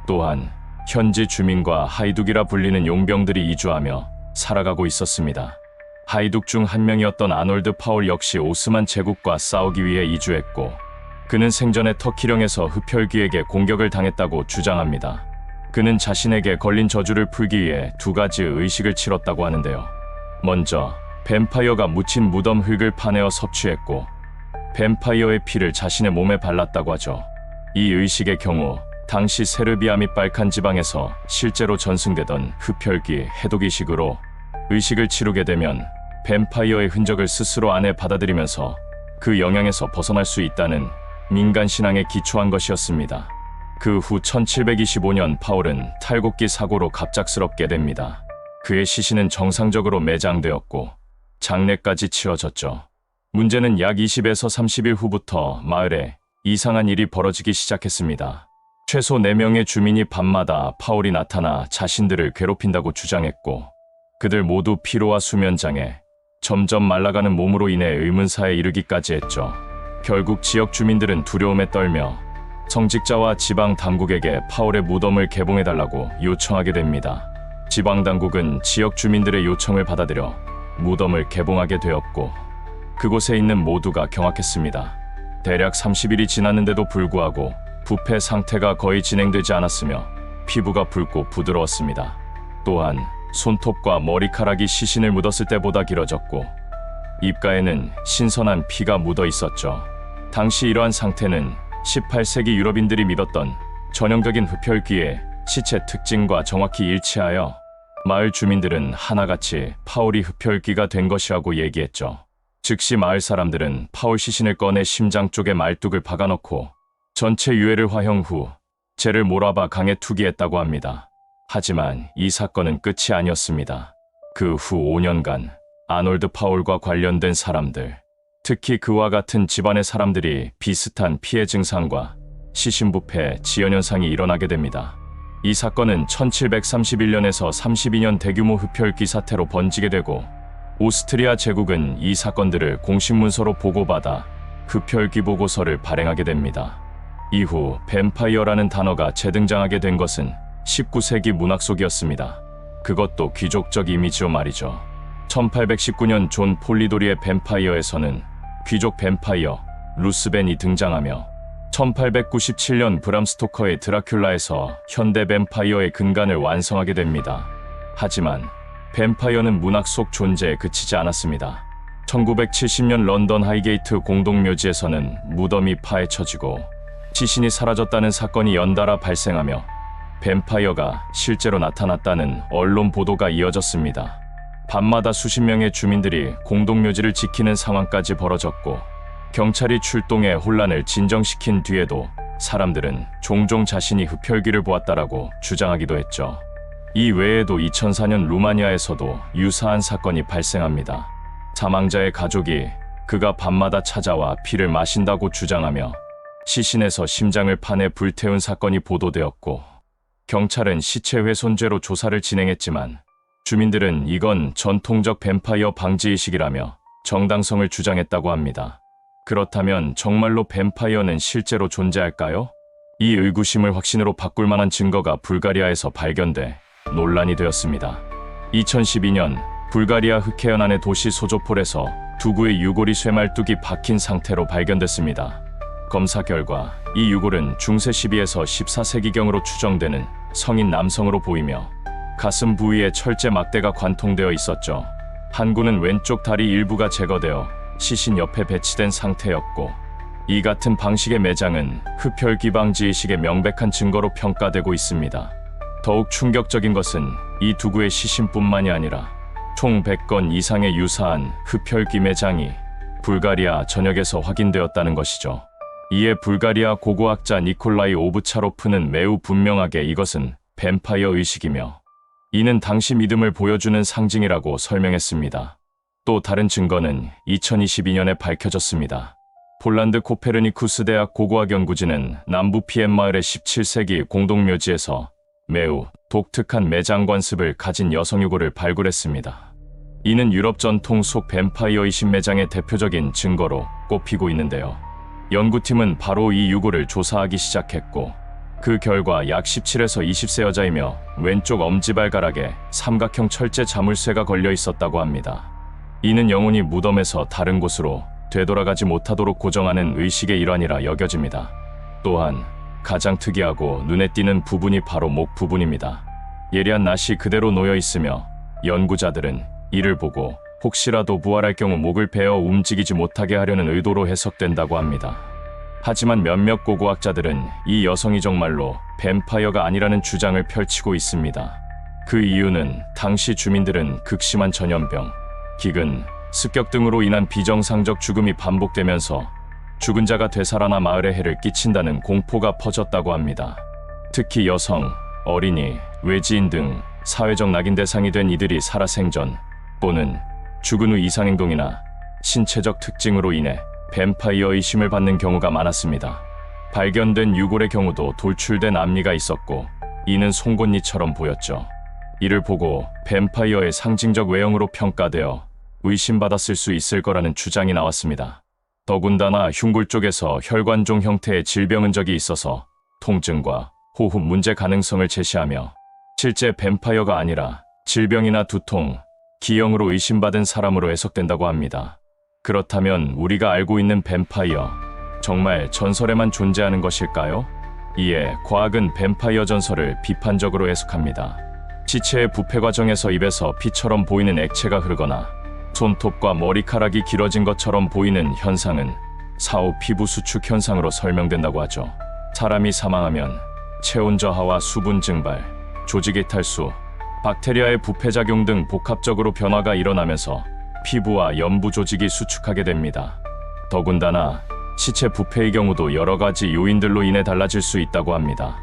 또한 현지 주민과 하이둑이라 불리는 용병들이 이주하며 살아가고 있었습니다. 하이둑 중 한 명이었던 아놀드 파울 역시 오스만 제국과 싸우기 위해 이주했고, 그는 생전에 터키령에서 흡혈귀에게 공격을 당했다고 주장합니다. 그는 자신에게 걸린 저주를 풀기 위해 두 가지 의식을 치렀다고 하는데요. 먼저 뱀파이어가 묻힌 무덤 흙을 파내어 섭취했고, 뱀파이어의 피를 자신의 몸에 발랐다고 하죠. 이 의식의 경우 당시 세르비아 및 발칸 지방에서 실제로 전승되던 흡혈귀 해독의식으로 의식을 치르게 되면 뱀파이어의 흔적을 스스로 안에 받아들이면서 그 영향에서 벗어날 수 있다는 민간 신앙에 기초한 것이었습니다. 그 후 1725년 파울은 탈곡기 사고로 갑작스럽게 됩니다. 그의 시신은 정상적으로 매장되었고 장례까지 치러졌죠. 문제는 약 20에서 30일 후부터 마을에 이상한 일이 벌어지기 시작했습니다. 최소 4명의 주민이 밤마다 파울이 나타나 자신들을 괴롭힌다고 주장했고, 그들 모두 피로와 수면장애, 점점 말라가는 몸으로 인해 의문사에 이르기까지 했죠. 결국 지역 주민들은 두려움에 떨며 성직자와 지방 당국에게 파울의 무덤을 개봉해달라고 요청하게 됩니다. 지방 당국은 지역 주민들의 요청을 받아들여 무덤을 개봉하게 되었고, 그곳에 있는 모두가 경악했습니다. 대략 30일이 지났는데도 불구하고 부패 상태가 거의 진행되지 않았으며 피부가 붉고 부드러웠습니다. 또한 손톱과 머리카락이 시신을 묻었을 때보다 길어졌고, 입가에는 신선한 피가 묻어 있었죠. 당시 이러한 상태는 18세기 유럽인들이 믿었던 전형적인 흡혈귀의 시체 특징과 정확히 일치하여 마을 주민들은 하나같이 파울이 흡혈귀가 된 것이라고 얘기했죠. 즉시 마을 사람들은 파울 시신을 꺼내 심장 쪽에 말뚝을 박아넣고 전체 유해를 화형 후 재를 몰아봐 강에 투기했다고 합니다. 하지만 이 사건은 끝이 아니었습니다. 그 후 5년간 아놀드 파울과 관련된 사람들, 특히 그와 같은 집안의 사람들이 비슷한 피해 증상과 시신부패, 지연현상이 일어나게 됩니다. 이 사건은 1731년에서 32년 대규모 흡혈귀 사태로 번지게 되고, 오스트리아 제국은 이 사건들을 공식 문서로 보고받아 흡혈귀 보고서를 발행하게 됩니다. 이후 뱀파이어라는 단어가 재등장하게 된 것은 19세기 문학 속이었습니다. 그것도 귀족적 이미지로 말이죠. 1819년 존 폴리도리의 뱀파이어에서는 귀족 뱀파이어 루스벤이 등장하며, 1897년 브람 스토커의 드라큘라에서 현대 뱀파이어의 근간을 완성하게 됩니다. 하지만 뱀파이어는 문학 속 존재에 그치지 않았습니다. 1970년 런던 하이게이트 공동묘지에서는 무덤이 파헤쳐지고 시신이 사라졌다는 사건이 연달아 발생하며 뱀파이어가 실제로 나타났다는 언론 보도가 이어졌습니다. 밤마다 수십 명의 주민들이 공동묘지를 지키는 상황까지 벌어졌고, 경찰이 출동해 혼란을 진정시킨 뒤에도 사람들은 종종 자신이 흡혈귀를 보았다라고 주장하기도 했죠. 이 외에도 2004년 루마니아에서도 유사한 사건이 발생합니다. 사망자의 가족이 그가 밤마다 찾아와 피를 마신다고 주장하며 시신에서 심장을 파내 불태운 사건이 보도되었고, 경찰은 시체 훼손죄로 조사를 진행했지만 주민들은 이건 전통적 뱀파이어 방지의식이라며 정당성을 주장했다고 합니다. 그렇다면 정말로 뱀파이어는 실제로 존재할까요? 이 의구심을 확신으로 바꿀 만한 증거가 불가리아에서 발견돼 논란이 되었습니다. 2012년 불가리아 흑해연안의 도시 소조폴에서 두 구의 유골이 쇠말뚝이 박힌 상태로 발견됐습니다. 검사 결과 이 유골은 중세 12에서 14세기경으로 추정되는 성인 남성으로 보이며 가슴 부위에 철제 막대가 관통되어 있었죠. 한 구는 왼쪽 다리 일부가 제거되어 시신 옆에 배치된 상태였고, 이 같은 방식의 매장은 흡혈귀 방지 의식의 명백한 증거로 평가되고 있습니다. 더욱 충격적인 것은 이 두 구의 시신뿐만이 아니라 총 100건 이상의 유사한 흡혈귀 매장이 불가리아 전역에서 확인되었다는 것이죠. 이에 불가리아 고고학자 니콜라이 오브차로프는 매우 분명하게 이것은 뱀파이어 의식이며 이는 당시 믿음을 보여주는 상징이라고 설명했습니다. 또 다른 증거는 2022년에 밝혀졌습니다. 폴란드 코페르니쿠스 대학 고고학 연구진은 남부 피엠 마을의 17세기 공동묘지에서 매우 독특한 매장 관습을 가진 여성 유골을 발굴했습니다. 이는 유럽 전통 속 뱀파이어 의식 매장의 대표적인 증거로 꼽히고 있는데요. 연구팀은 바로 이 유골을 조사하기 시작했고, 그 결과 약 17에서 20세 여자이며 왼쪽 엄지발가락에 삼각형 철제 자물쇠가 걸려 있었다고 합니다. 이는 영혼이 무덤에서 다른 곳으로 되돌아가지 못하도록 고정하는 의식의 일환이라 여겨집니다. 또한 가장 특이하고 눈에 띄는 부분이 바로 목 부분입니다. 예리한 낫이 그대로 놓여 있으며 연구자들은 이를 보고 혹시라도 부활할 경우 목을 베어 움직이지 못하게 하려는 의도로 해석된다고 합니다. 하지만 몇몇 고고학자들은 이 여성이 정말로 뱀파이어가 아니라는 주장을 펼치고 있습니다. 그 이유는 당시 주민들은 극심한 전염병, 기근, 습격 등으로 인한 비정상적 죽음이 반복되면서 죽은 자가 되살아나 마을에 해를 끼친다는 공포가 퍼졌다고 합니다. 특히 여성, 어린이, 외지인 등 사회적 낙인 대상이 된 이들이 살아생전 또는 죽은 후 이상행동이나 신체적 특징으로 인해 뱀파이어 의심을 받는 경우가 많았습니다. 발견된 유골의 경우도 돌출된 앞니가 있었고 이는 송곳니처럼 보였죠. 이를 보고 뱀파이어의 상징적 외형으로 평가되어 의심받았을 수 있을 거라는 주장이 나왔습니다. 더군다나 흉골 쪽에서 혈관종 형태의 질병 흔적이 있어서 통증과 호흡 문제 가능성을 제시하며 실제 뱀파이어가 아니라 질병이나 두통, 기형으로 의심받은 사람으로 해석된다고 합니다. 그렇다면 우리가 알고 있는 뱀파이어, 정말 전설에만 존재하는 것일까요? 이에 과학은 뱀파이어 전설을 비판적으로 해석합니다. 시체의 부패 과정에서 입에서 피처럼 보이는 액체가 흐르거나 손톱과 머리카락이 길어진 것처럼 보이는 현상은 사후 피부 수축 현상으로 설명된다고 하죠. 사람이 사망하면 체온 저하와 수분 증발, 조직의 탈수, 박테리아의 부패작용 등 복합적으로 변화가 일어나면서 피부와 연부 조직이 수축하게 됩니다. 더군다나 시체 부패의 경우도 여러 가지 요인들로 인해 달라질 수 있다고 합니다.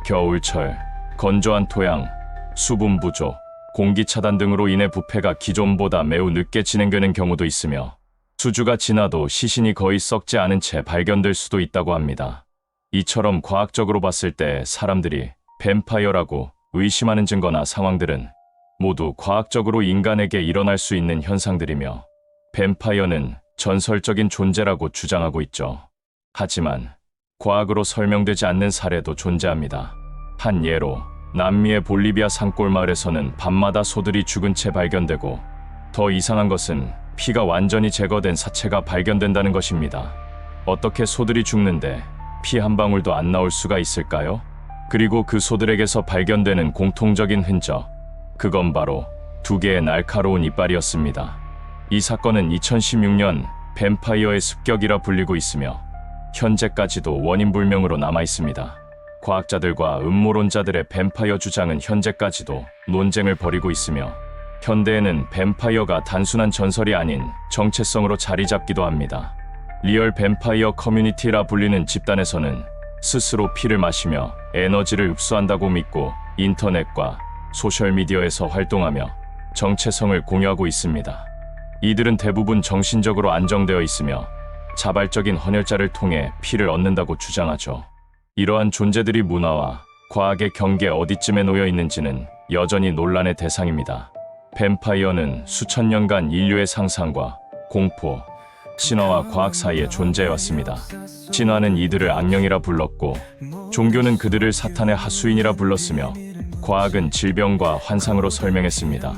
겨울철, 건조한 토양, 수분 부족, 공기 차단 등으로 인해 부패가 기존보다 매우 늦게 진행되는 경우도 있으며 수주가 지나도 시신이 거의 썩지 않은 채 발견될 수도 있다고 합니다. 이처럼 과학적으로 봤을 때 사람들이 뱀파이어라고 의심하는 증거나 상황들은 모두 과학적으로 인간에게 일어날 수 있는 현상들이며 뱀파이어는 전설적인 존재라고 주장하고 있죠. 하지만 과학으로 설명되지 않는 사례도 존재합니다. 한 예로 남미의 볼리비아 산골 마을에서는 밤마다 소들이 죽은 채 발견되고 더 이상한 것은 피가 완전히 제거된 사체가 발견된다는 것입니다. 어떻게 소들이 죽는데 피 한 방울도 안 나올 수가 있을까요? 그리고 그 소들에게서 발견되는 공통적인 흔적, 그건 바로 두 개의 날카로운 이빨이었습니다. 이 사건은 2016년 뱀파이어의 습격이라 불리고 있으며 현재까지도 원인 불명으로 남아 있습니다. 과학자들과 음모론자들의 뱀파이어 주장은 현재까지도 논쟁을 벌이고 있으며 현대에는 뱀파이어가 단순한 전설이 아닌 정체성으로 자리 잡기도 합니다. 리얼 뱀파이어 커뮤니티라 불리는 집단에서는 스스로 피를 마시며 에너지를 흡수한다고 믿고 인터넷과 소셜미디어에서 활동하며 정체성을 공유하고 있습니다. 이들은 대부분 정신적으로 안정되어 있으며 자발적인 헌혈자를 통해 피를 얻는다고 주장하죠. 이러한 존재들이 문화와 과학의 경계 어디쯤에 놓여 있는지는 여전히 논란의 대상입니다. 뱀파이어는 수천 년간 인류의 상상과 공포, 신화와 과학 사이에 존재해왔습니다. 신화는 이들을 악령이라 불렀고 종교는 그들을 사탄의 하수인이라 불렀으며 과학은 질병과 환상으로 설명했습니다.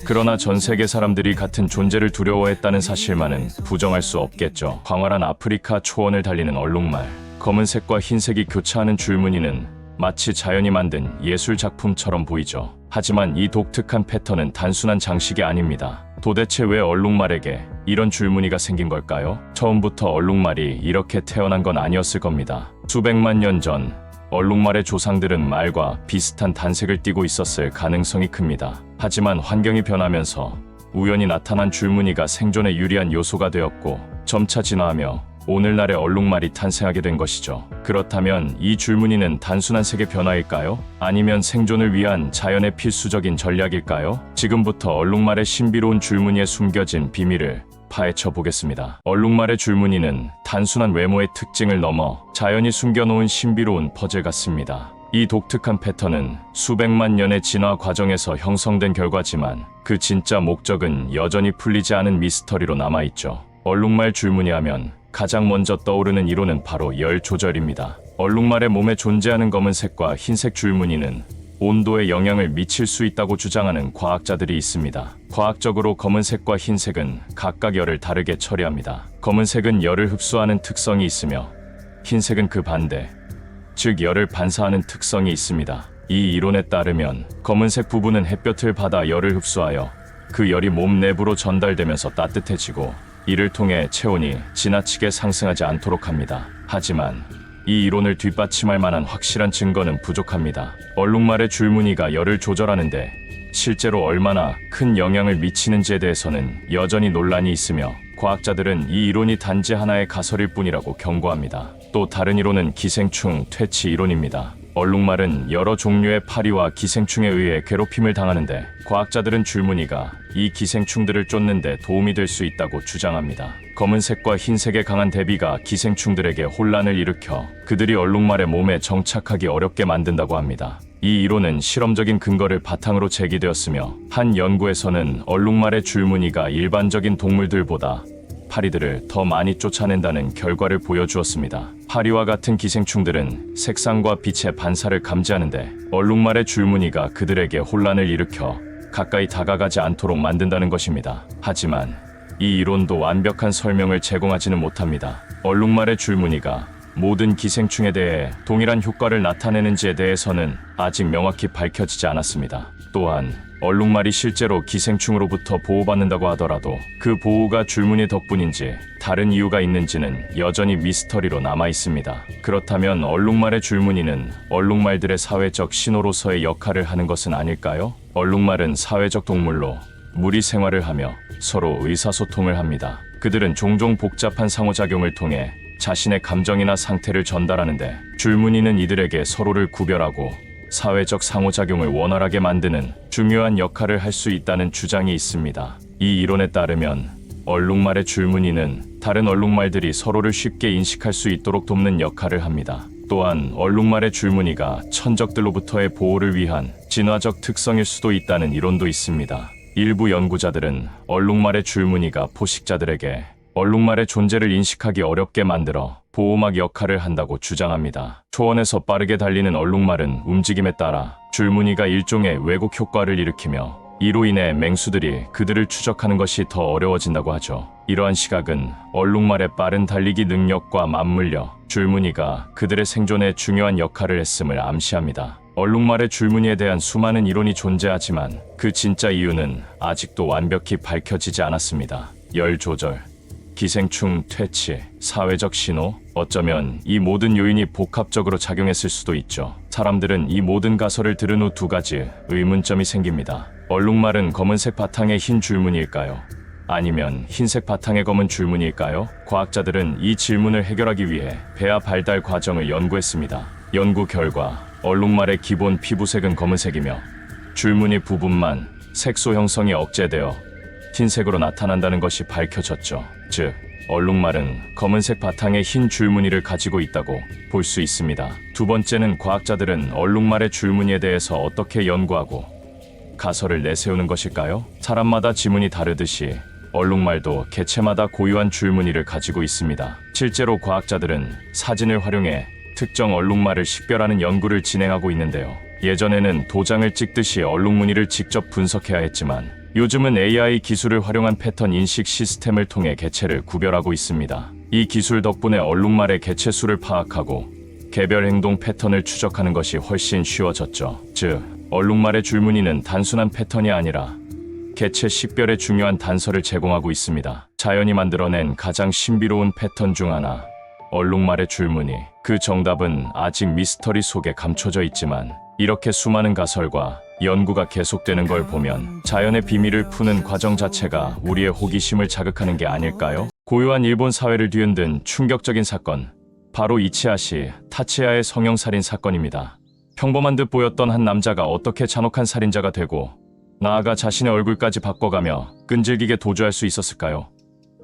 그러나 전 세계 사람들이 같은 존재를 두려워했다는 사실만은 부정할 수 없겠죠. 광활한 아프리카 초원을 달리는 얼룩말, 검은색과 흰색이 교차하는 줄무늬는 마치 자연이 만든 예술 작품처럼 보이죠. 하지만 이 독특한 패턴은 단순한 장식이 아닙니다. 도대체 왜 얼룩말에게 이런 줄무늬가 생긴 걸까요? 처음부터 얼룩말이 이렇게 태어난 건 아니었을 겁니다. 수백만 년 전 얼룩말의 조상들은 말과 비슷한 단색을 띠고 있었을 가능성이 큽니다. 하지만 환경이 변하면서 우연히 나타난 줄무늬가 생존에 유리한 요소가 되었고 점차 진화하며 오늘날의 얼룩말이 탄생하게 된 것이죠. 그렇다면 이 줄무늬는 단순한 색의 변화일까요? 아니면 생존을 위한 자연의 필수적인 전략일까요? 지금부터 얼룩말의 신비로운 줄무늬에 숨겨진 비밀을 파헤쳐 보겠습니다. 얼룩말의 줄무늬는 단순한 외모의 특징을 넘어 자연이 숨겨놓은 신비로운 퍼즐 같습니다. 이 독특한 패턴은 수백만 년의 진화 과정에서 형성된 결과지만 그 진짜 목적은 여전히 풀리지 않은 미스터리로 남아있죠. 얼룩말 줄무늬하면 가장 먼저 떠오르는 이론은 바로 열 조절입니다. 얼룩말의 몸에 존재하는 검은색과 흰색 줄무늬는 온도에 영향을 미칠 수 있다고 주장하는 과학자들이 있습니다. 과학적으로 검은색과 흰색은 각각 열을 다르게 처리합니다. 검은색은 열을 흡수하는 특성이 있으며 흰색은 그 반대, 즉 열을 반사하는 특성이 있습니다. 이 이론에 따르면 검은색 부분은 햇볕을 받아 열을 흡수하여 그 열이 몸 내부로 전달되면서 따뜻해지고 이를 통해 체온이 지나치게 상승하지 않도록 합니다. 하지만 이 이론을 뒷받침할 만한 확실한 증거는 부족합니다. 얼룩말의 줄무늬가 열을 조절하는데 실제로 얼마나 큰 영향을 미치는지에 대해서는 여전히 논란이 있으며 과학자들은 이 이론이 단지 하나의 가설일 뿐이라고 경고합니다. 또 다른 이론은 기생충 퇴치 이론입니다. 얼룩말은 여러 종류의 파리와 기생충에 의해 괴롭힘을 당하는데 과학자들은 줄무늬가 이 기생충들을 쫓는 데 도움이 될 수 있다고 주장합니다. 검은색과 흰색의 강한 대비가 기생충들에게 혼란을 일으켜 그들이 얼룩말의 몸에 정착하기 어렵게 만든다고 합니다. 이 이론은 실험적인 근거를 바탕으로 제기되었으며 한 연구에서는 얼룩말의 줄무늬가 일반적인 동물들보다 파리들을 더 많이 쫓아낸다는 결과를 보여주었습니다. 파리와 같은 기생충들은 색상과 빛의 반사를 감지하는데 얼룩말의 줄무늬가 그들에게 혼란을 일으켜 가까이 다가가지 않도록 만든다는 것입니다. 하지만 이 이론도 완벽한 설명을 제공하지는 못합니다. 얼룩말의 줄무늬가 모든 기생충에 대해 동일한 효과를 나타내는지에 대해서는 아직 명확히 밝혀지지 않았습니다. 또한 얼룩말이 실제로 기생충으로부터 보호받는다고 하더라도 그 보호가 줄무늬 덕분인지 다른 이유가 있는지는 여전히 미스터리로 남아 있습니다. 그렇다면 얼룩말의 줄무늬는 얼룩말들의 사회적 신호로서의 역할을 하는 것은 아닐까요? 얼룩말은 사회적 동물로 무리 생활을 하며 서로 의사소통을 합니다. 그들은 종종 복잡한 상호작용을 통해 자신의 감정이나 상태를 전달하는데 줄무늬는 이들에게 서로를 구별하고 사회적 상호작용을 원활하게 만드는 중요한 역할을 할 수 있다는 주장이 있습니다. 이 이론에 따르면 얼룩말의 줄무늬는 다른 얼룩말들이 서로를 쉽게 인식할 수 있도록 돕는 역할을 합니다. 또한 얼룩말의 줄무늬가 천적들로부터의 보호를 위한 진화적 특성일 수도 있다는 이론도 있습니다. 일부 연구자들은 얼룩말의 줄무늬가 포식자들에게 얼룩말의 존재를 인식하기 어렵게 만들어 보호막 역할을 한다고 주장합니다. 초원에서 빠르게 달리는 얼룩말은 움직임에 따라 줄무늬가 일종의 왜곡 효과를 일으키며 이로 인해 맹수들이 그들을 추적하는 것이 더 어려워진다고 하죠. 이러한 시각은 얼룩말의 빠른 달리기 능력과 맞물려 줄무늬가 그들의 생존에 중요한 역할을 했음을 암시합니다. 얼룩말의 줄무늬에 대한 수많은 이론이 존재하지만 그 진짜 이유는 아직도 완벽히 밝혀지지 않았습니다. 열 조절, 기생충 퇴치, 사회적 신호, 어쩌면 이 모든 요인이 복합적으로 작용했을 수도 있죠. 사람들은 이 모든 가설을 들은 후 두 가지 의문점이 생깁니다. 얼룩말은 검은색 바탕의 흰 줄무늬일까요? 아니면 흰색 바탕의 검은 줄무늬일까요? 과학자들은 이 질문을 해결하기 위해 배아 발달 과정을 연구했습니다. 연구 결과 얼룩말의 기본 피부색은 검은색이며 줄무늬 부분만 색소 형성이 억제되어 흰색으로 나타난다는 것이 밝혀졌죠. 즉, 얼룩말은 검은색 바탕에 흰 줄무늬를 가지고 있다고 볼 수 있습니다. 두 번째는 과학자들은 얼룩말의 줄무늬에 대해서 어떻게 연구하고 가설을 내세우는 것일까요? 사람마다 지문이 다르듯이 얼룩말도 개체마다 고유한 줄무늬를 가지고 있습니다. 실제로 과학자들은 사진을 활용해 특정 얼룩말을 식별하는 연구를 진행하고 있는데요. 예전에는 도장을 찍듯이 얼룩무늬를 직접 분석해야 했지만 요즘은 AI 기술을 활용한 패턴 인식 시스템을 통해 개체를 구별하고 있습니다. 이 기술 덕분에 얼룩말의 개체 수를 파악하고 개별 행동 패턴을 추적하는 것이 훨씬 쉬워졌죠. 즉, 얼룩말의 줄무늬는 단순한 패턴이 아니라 개체 식별에 중요한 단서를 제공하고 있습니다. 자연이 만들어낸 가장 신비로운 패턴 중 하나, 얼룩말의 줄무늬. 그 정답은 아직 미스터리 속에 감춰져 있지만 이렇게 수많은 가설과 연구가 계속되는 걸 보면 자연의 비밀을 푸는 과정 자체가 우리의 호기심을 자극하는 게 아닐까요? 고요한 일본 사회를 뒤흔든 충격적인 사건, 바로 이치하시 타치야의 성형살인 사건입니다. 평범한 듯 보였던 한 남자가 어떻게 잔혹한 살인자가 되고 나아가 자신의 얼굴까지 바꿔가며 끈질기게 도주할 수 있었을까요?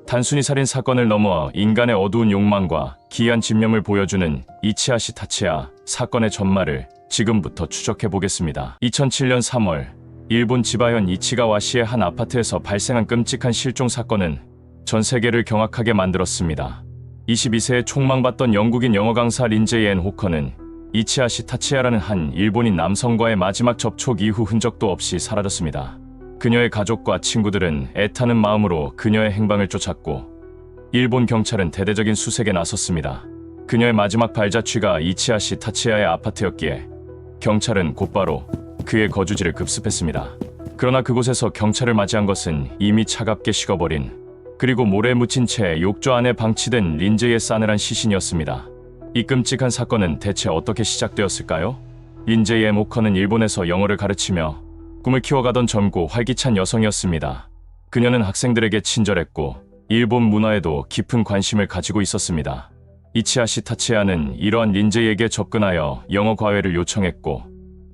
단순히 살인 사건을 넘어 인간의 어두운 욕망과 기이한 집념을 보여주는 이치하시 타치야 사건의 전말을 지금부터 추적해보겠습니다. 2007년 3월 일본 지바현 이치가와시의 한 아파트에서 발생한 끔찍한 실종 사건은 전 세계를 경악하게 만들었습니다. 22세의 촉망받던 영국인 영어 강사 린제이 앤 호커는 이치하시 타치야라는 한 일본인 남성과의 마지막 접촉 이후 흔적도 없이 사라졌습니다. 그녀의 가족과 친구들은 애타는 마음으로 그녀의 행방을 쫓았고 일본 경찰은 대대적인 수색에 나섰습니다. 그녀의 마지막 발자취가 이치하시 타치야의 아파트였기에 경찰은 곧바로 그의 거주지를 급습했습니다. 그러나 그곳에서 경찰을 맞이한 것은 이미 차갑게 식어버린, 그리고 모래에 묻힌 채 욕조 안에 방치된 린제이의 싸늘한 시신이었습니다. 이 끔찍한 사건은 대체 어떻게 시작되었을까요? 린제이 에모커는 일본에서 영어를 가르치며 꿈을 키워가던 젊고 활기찬 여성이었습니다. 그녀는 학생들에게 친절했고 일본 문화에도 깊은 관심을 가지고 있었습니다. 이치하시 타치야는 이러한 린제이에게 접근하여 영어 과외를 요청했고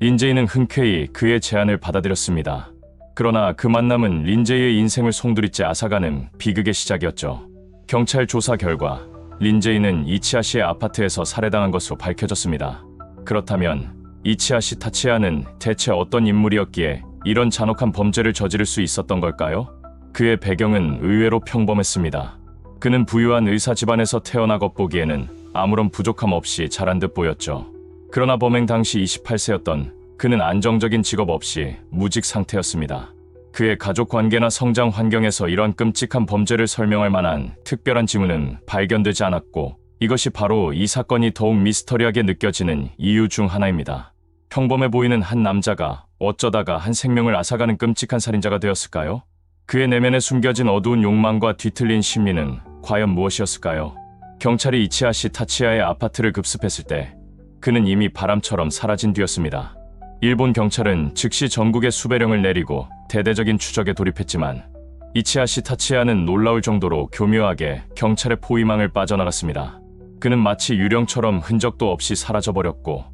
린제이는 흔쾌히 그의 제안을 받아들였습니다. 그러나 그 만남은 린제이의 인생을 송두리째 앗아가는 비극의 시작이었죠. 경찰 조사 결과 린제이는 이치하시의 아파트에서 살해당한 것으로 밝혀졌습니다. 그렇다면 이치하시 타치야는 대체 어떤 인물이었기에 이런 잔혹한 범죄를 저지를 수 있었던 걸까요? 그의 배경은 의외로 평범했습니다. 그는 부유한 의사 집안에서 태어나 겉보기에는 아무런 부족함 없이 자란 듯 보였죠. 그러나 범행 당시 28세였던 그는 안정적인 직업 없이 무직 상태였습니다. 그의 가족 관계나 성장 환경에서 이런 끔찍한 범죄를 설명할 만한 특별한 징후는 발견되지 않았고 이것이 바로 이 사건이 더욱 미스터리하게 느껴지는 이유 중 하나입니다. 평범해 보이는 한 남자가 어쩌다가 한 생명을 앗아가는 끔찍한 살인자가 되었을까요? 그의 내면에 숨겨진 어두운 욕망과 뒤틀린 심리는 과연 무엇이었을까요? 경찰이 이치하시 타치야의 아파트를 급습했을 때 그는 이미 바람처럼 사라진 뒤였습니다. 일본 경찰은 즉시 전국에 수배령을 내리고 대대적인 추적에 돌입했지만 이치하시 타치야는 놀라울 정도로 교묘하게 경찰의 포위망을 빠져나갔습니다. 그는 마치 유령처럼 흔적도 없이 사라져버렸고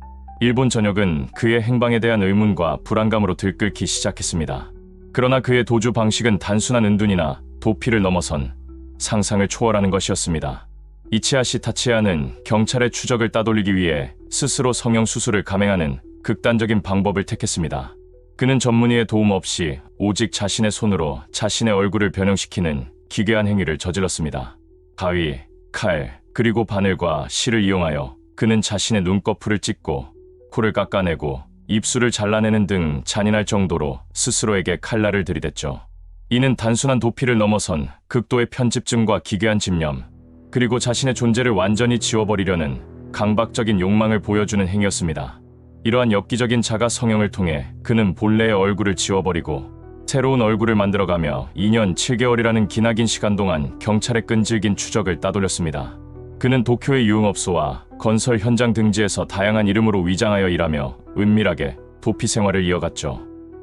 일본 전역은 그의 행방에 대한 의문과 불안감으로 들끓기 시작했습니다. 그러나 그의 도주 방식은 단순한 은둔이나 도피를 넘어선 상상을 초월하는 것이었습니다. 이치하시 타치야는 경찰의 추적을 따돌리기 위해 스스로 성형수술을 감행하는 극단적인 방법을 택했습니다. 그는 전문의의 도움 없이 오직 자신의 손으로 자신의 얼굴을 변형시키는 기괴한 행위를 저질렀습니다. 가위, 칼, 그리고 바늘과 실을 이용하여 그는 자신의 눈꺼풀을 찢고 코를 깎아내고 입술을 잘라내는 등 잔인할 정도로 스스로에게 칼날을 들이댔죠. 이는 단순한 도피를 넘어선 극도의 편집증과 기괴한 집념, 그리고 자신의 존재를 완전히 지워버리려는 강박적인 욕망을 보여주는 행위였습니다. 이러한 엽기적인 자가 성형을 통해 그는 본래의 얼굴을 지워버리고 새로운 얼굴을 만들어가며 2년 7개월이라는 기나긴 시간 동안 경찰의 끈질긴 추적을 따돌렸습니다. 그는 도쿄의 유흥업소와 건설 현장 등지에서 다양한 이름으로 위장하여 일하며 은밀하게 도피 생활을 이어갔죠.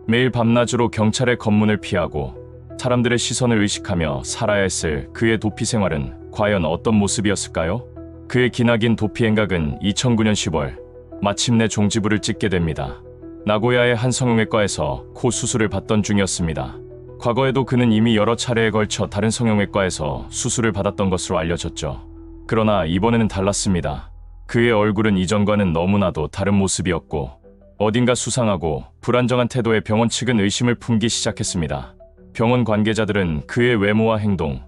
매일 밤낮으로 경찰의 검문을 피하고 사람들의 시선을 의식하며 살아야 했을 그의 도피 생활은 과연 어떤 모습이었을까요? 그의 기나긴 도피 행각은 2009년 10월 마침내 종지부를 찍게 됩니다. 나고야의 한 성형외과에서 코 수술을 받던 중이었습니다. 과거에도 그는 이미 여러 차례에 걸쳐 다른 성형외과에서 수술을 받았던 것으로 알려졌죠. 그러나 이번에는 달랐습니다. 그의 얼굴은 이전과는 너무나도 다른 모습이었고 어딘가 수상하고 불안정한 태도에 병원 측은 의심을 품기 시작했습니다. 병원 관계자들은 그의 외모와 행동,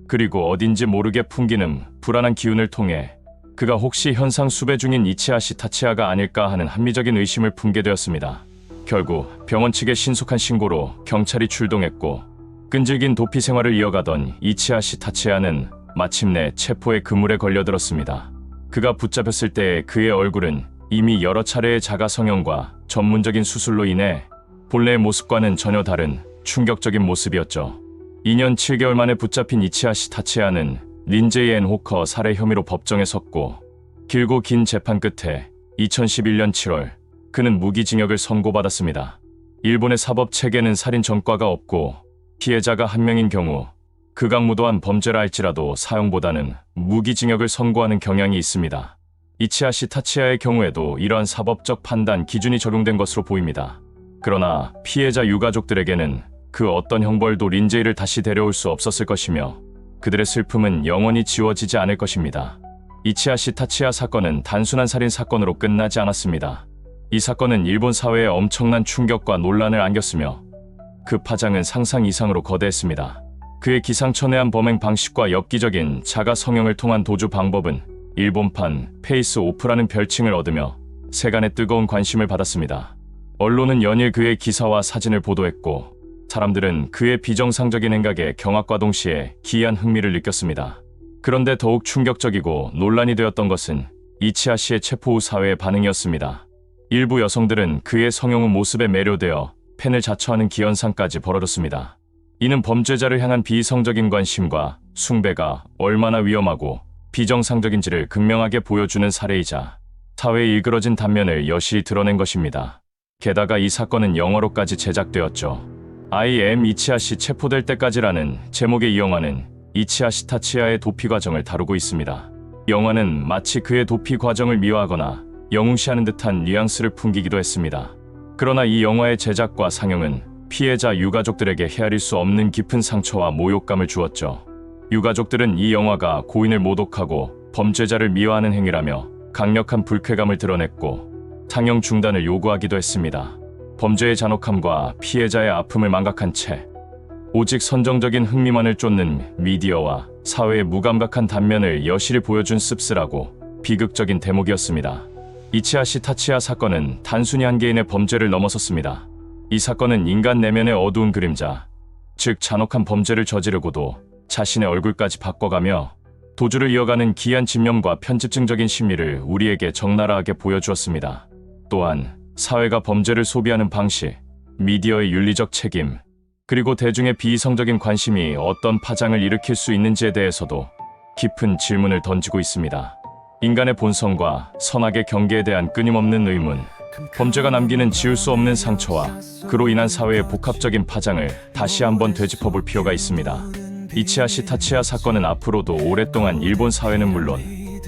그리고 어딘지 모르게 풍기는 불안한 기운을 통해 그가 혹시 현상 수배 중인 이치하시 타치야가 아닐까 하는 합리적인 의심을 품게 되었습니다. 결국 병원 측의 신속한 신고로 경찰이 출동했고 끈질긴 도피 생활을 이어가던 이치하시 타치야는 마침내 체포의 그물에 걸려들었습니다. 그가 붙잡혔을 때 그의 얼굴은 이미 여러 차례의 자가 성형과 전문적인 수술로 인해 본래의 모습과는 전혀 다른 충격적인 모습이었죠. 2년 7개월 만에 붙잡힌 이치하시 타치야는 린제이 앤 호커 살해 혐의로 법정에 섰고 길고 긴 재판 끝에 2011년 7월 그는 무기징역을 선고받았습니다. 일본의 사법 체계는 살인 전과가 없고 피해자가 한 명인 경우 극악무도한 범죄라 할지라도 사형보다는 무기징역을 선고하는 경향이 있습니다. 이치하시 타치야의 경우에도 이러한 사법적 판단 기준이 적용된 것으로 보입니다. 그러나 피해자 유가족들에게는 그 어떤 형벌도 린제이를 다시 데려올 수 없었을 것이며 그들의 슬픔은 영원히 지워지지 않을 것입니다. 이치하시 타치야 사건은 단순한 살인 사건으로 끝나지 않았습니다. 이 사건은 일본 사회에 엄청난 충격과 논란을 안겼으며 그 파장은 상상 이상으로 거대했습니다. 그의 기상천외한 범행 방식과 엽기적인 자가 성형을 통한 도주 방법은 일본판 페이스 오프라는 별칭을 얻으며 세간의 뜨거운 관심을 받았습니다. 언론은 연일 그의 기사와 사진을 보도했고 사람들은 그의 비정상적인 행각에 경악과 동시에 기이한 흥미를 느꼈습니다. 그런데 더욱 충격적이고 논란이 되었던 것은 이치하 씨의 체포 후 사회의 반응이었습니다. 일부 여성들은 그의 성형후 모습에 매료되어 팬을 자처하는 기현상까지 벌어졌습니다. 이는 범죄자를 향한 비이성적인 관심과 숭배가 얼마나 위험하고 비정상적인지를 극명하게 보여주는 사례이자 사회에 일그러진 단면을 여실히 드러낸 것입니다. 게다가 이 사건은 영화로까지 제작되었죠. I am 이치하 씨 체포될 때까지라는 제목의 이 영화는 이치하 씨 타치야의 도피 과정을 다루고 있습니다. 영화는 마치 그의 도피 과정을 미화하거나 영웅시하는 듯한 뉘앙스를 풍기기도 했습니다. 그러나 이 영화의 제작과 상영은 피해자 유가족들에게 헤아릴 수 없는 깊은 상처와 모욕감을 주었죠. 유가족들은 이 영화가 고인을 모독하고 범죄자를 미화하는 행위라며 강력한 불쾌감을 드러냈고 상영 중단을 요구하기도 했습니다. 범죄의 잔혹함과 피해자의 아픔을 망각한 채 오직 선정적인 흥미만을 쫓는 미디어와 사회의 무감각한 단면을 여실히 보여준 씁쓸하고 비극적인 대목이었습니다. 이치하 씨 타치야 사건은 단순히 한 개인의 범죄를 넘어섰습니다. 이 사건은 인간 내면의 어두운 그림자, 즉 잔혹한 범죄를 저지르고도 자신의 얼굴까지 바꿔가며 도주를 이어가는 기이한 집념과 편집증적인 심리를 우리에게 적나라하게 보여주었습니다. 또한 사회가 범죄를 소비하는 방식, 미디어의 윤리적 책임, 그리고 대중의 비이성적인 관심이 어떤 파장을 일으킬 수 있는지에 대해서도 깊은 질문을 던지고 있습니다. 인간의 본성과 선악의 경계에 대한 끊임없는 의문, 범죄가 남기는 지울 수 없는 상처와 그로 인한 사회의 복합적인 파장을 다시 한번 되짚어볼 필요가 있습니다. 이치하 씨 타치야 사건은 앞으로도 오랫동안 일본 사회는 물론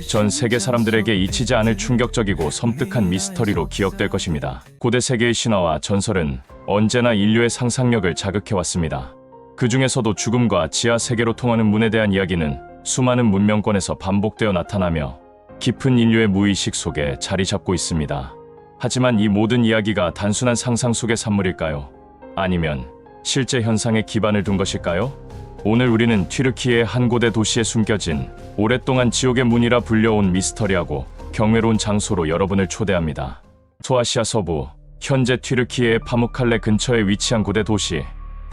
전 세계 사람들에게 잊히지 않을 충격적이고 섬뜩한 미스터리로 기억될 것입니다. 고대 세계의 신화와 전설은 언제나 인류의 상상력을 자극해왔습니다. 그 중에서도 죽음과 지하 세계로 통하는 문에 대한 이야기는 수많은 문명권에서 반복되어 나타나며 깊은 인류의 무의식 속에 자리 잡고 있습니다. 하지만 이 모든 이야기가 단순한 상상 속의 산물일까요? 아니면 실제 현상에 기반을 둔 것일까요? 오늘 우리는 튀르키예의 한 고대 도시에 숨겨진 오랫동안 지옥의 문이라 불려온 미스터리하고 경외로운 장소로 여러분을 초대합니다. 소아시아 서부, 현재 튀르키예의 파무칼레 근처에 위치한 고대 도시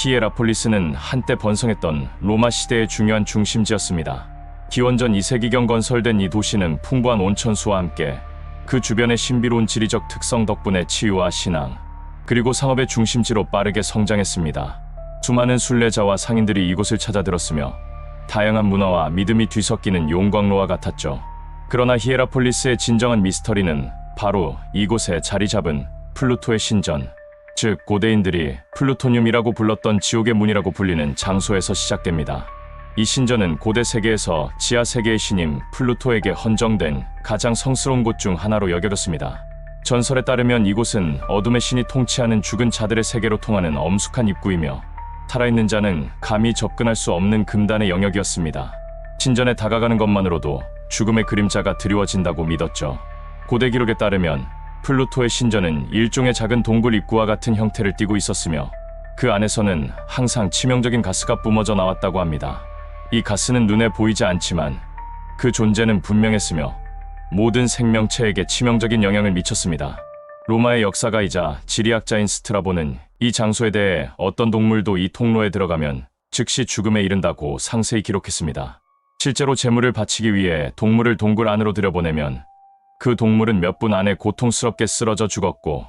히에라폴리스는 한때 번성했던 로마 시대의 중요한 중심지였습니다. 기원전 2세기경 건설된 이 도시는 풍부한 온천수와 함께 그 주변의 신비로운 지리적 특성 덕분에 치유와 신앙, 그리고 상업의 중심지로 빠르게 성장했습니다. 수많은 순례자와 상인들이 이곳을 찾아들었으며 다양한 문화와 믿음이 뒤섞이는 용광로와 같았죠. 그러나 히에라폴리스의 진정한 미스터리는 바로 이곳에 자리 잡은 플루토의 신전, 즉 고대인들이 플루토늄이라고 불렀던 지옥의 문이라고 불리는 장소에서 시작됩니다. 이 신전은 고대 세계에서 지하 세계의 신임 플루토에게 헌정된 가장 성스러운 곳 중 하나로 여겨졌습니다. 전설에 따르면 이곳은 어둠의 신이 통치하는 죽은 자들의 세계로 통하는 엄숙한 입구이며 살아있는 자는 감히 접근할 수 없는 금단의 영역이었습니다. 신전에 다가가는 것만으로도 죽음의 그림자가 드리워진다고 믿었죠. 고대 기록에 따르면 플루토의 신전은 일종의 작은 동굴 입구와 같은 형태를 띠고 있었으며 그 안에서는 항상 치명적인 가스가 뿜어져 나왔다고 합니다. 이 가스는 눈에 보이지 않지만 그 존재는 분명했으며 모든 생명체에게 치명적인 영향을 미쳤습니다. 로마의 역사가이자 지리학자인 스트라보는 이 장소에 대해 어떤 동물도 이 통로에 들어가면 즉시 죽음에 이른다고 상세히 기록했습니다. 실제로 제물을 바치기 위해 동물을 동굴 안으로 들여보내면 그 동물은 몇 분 안에 고통스럽게 쓰러져 죽었고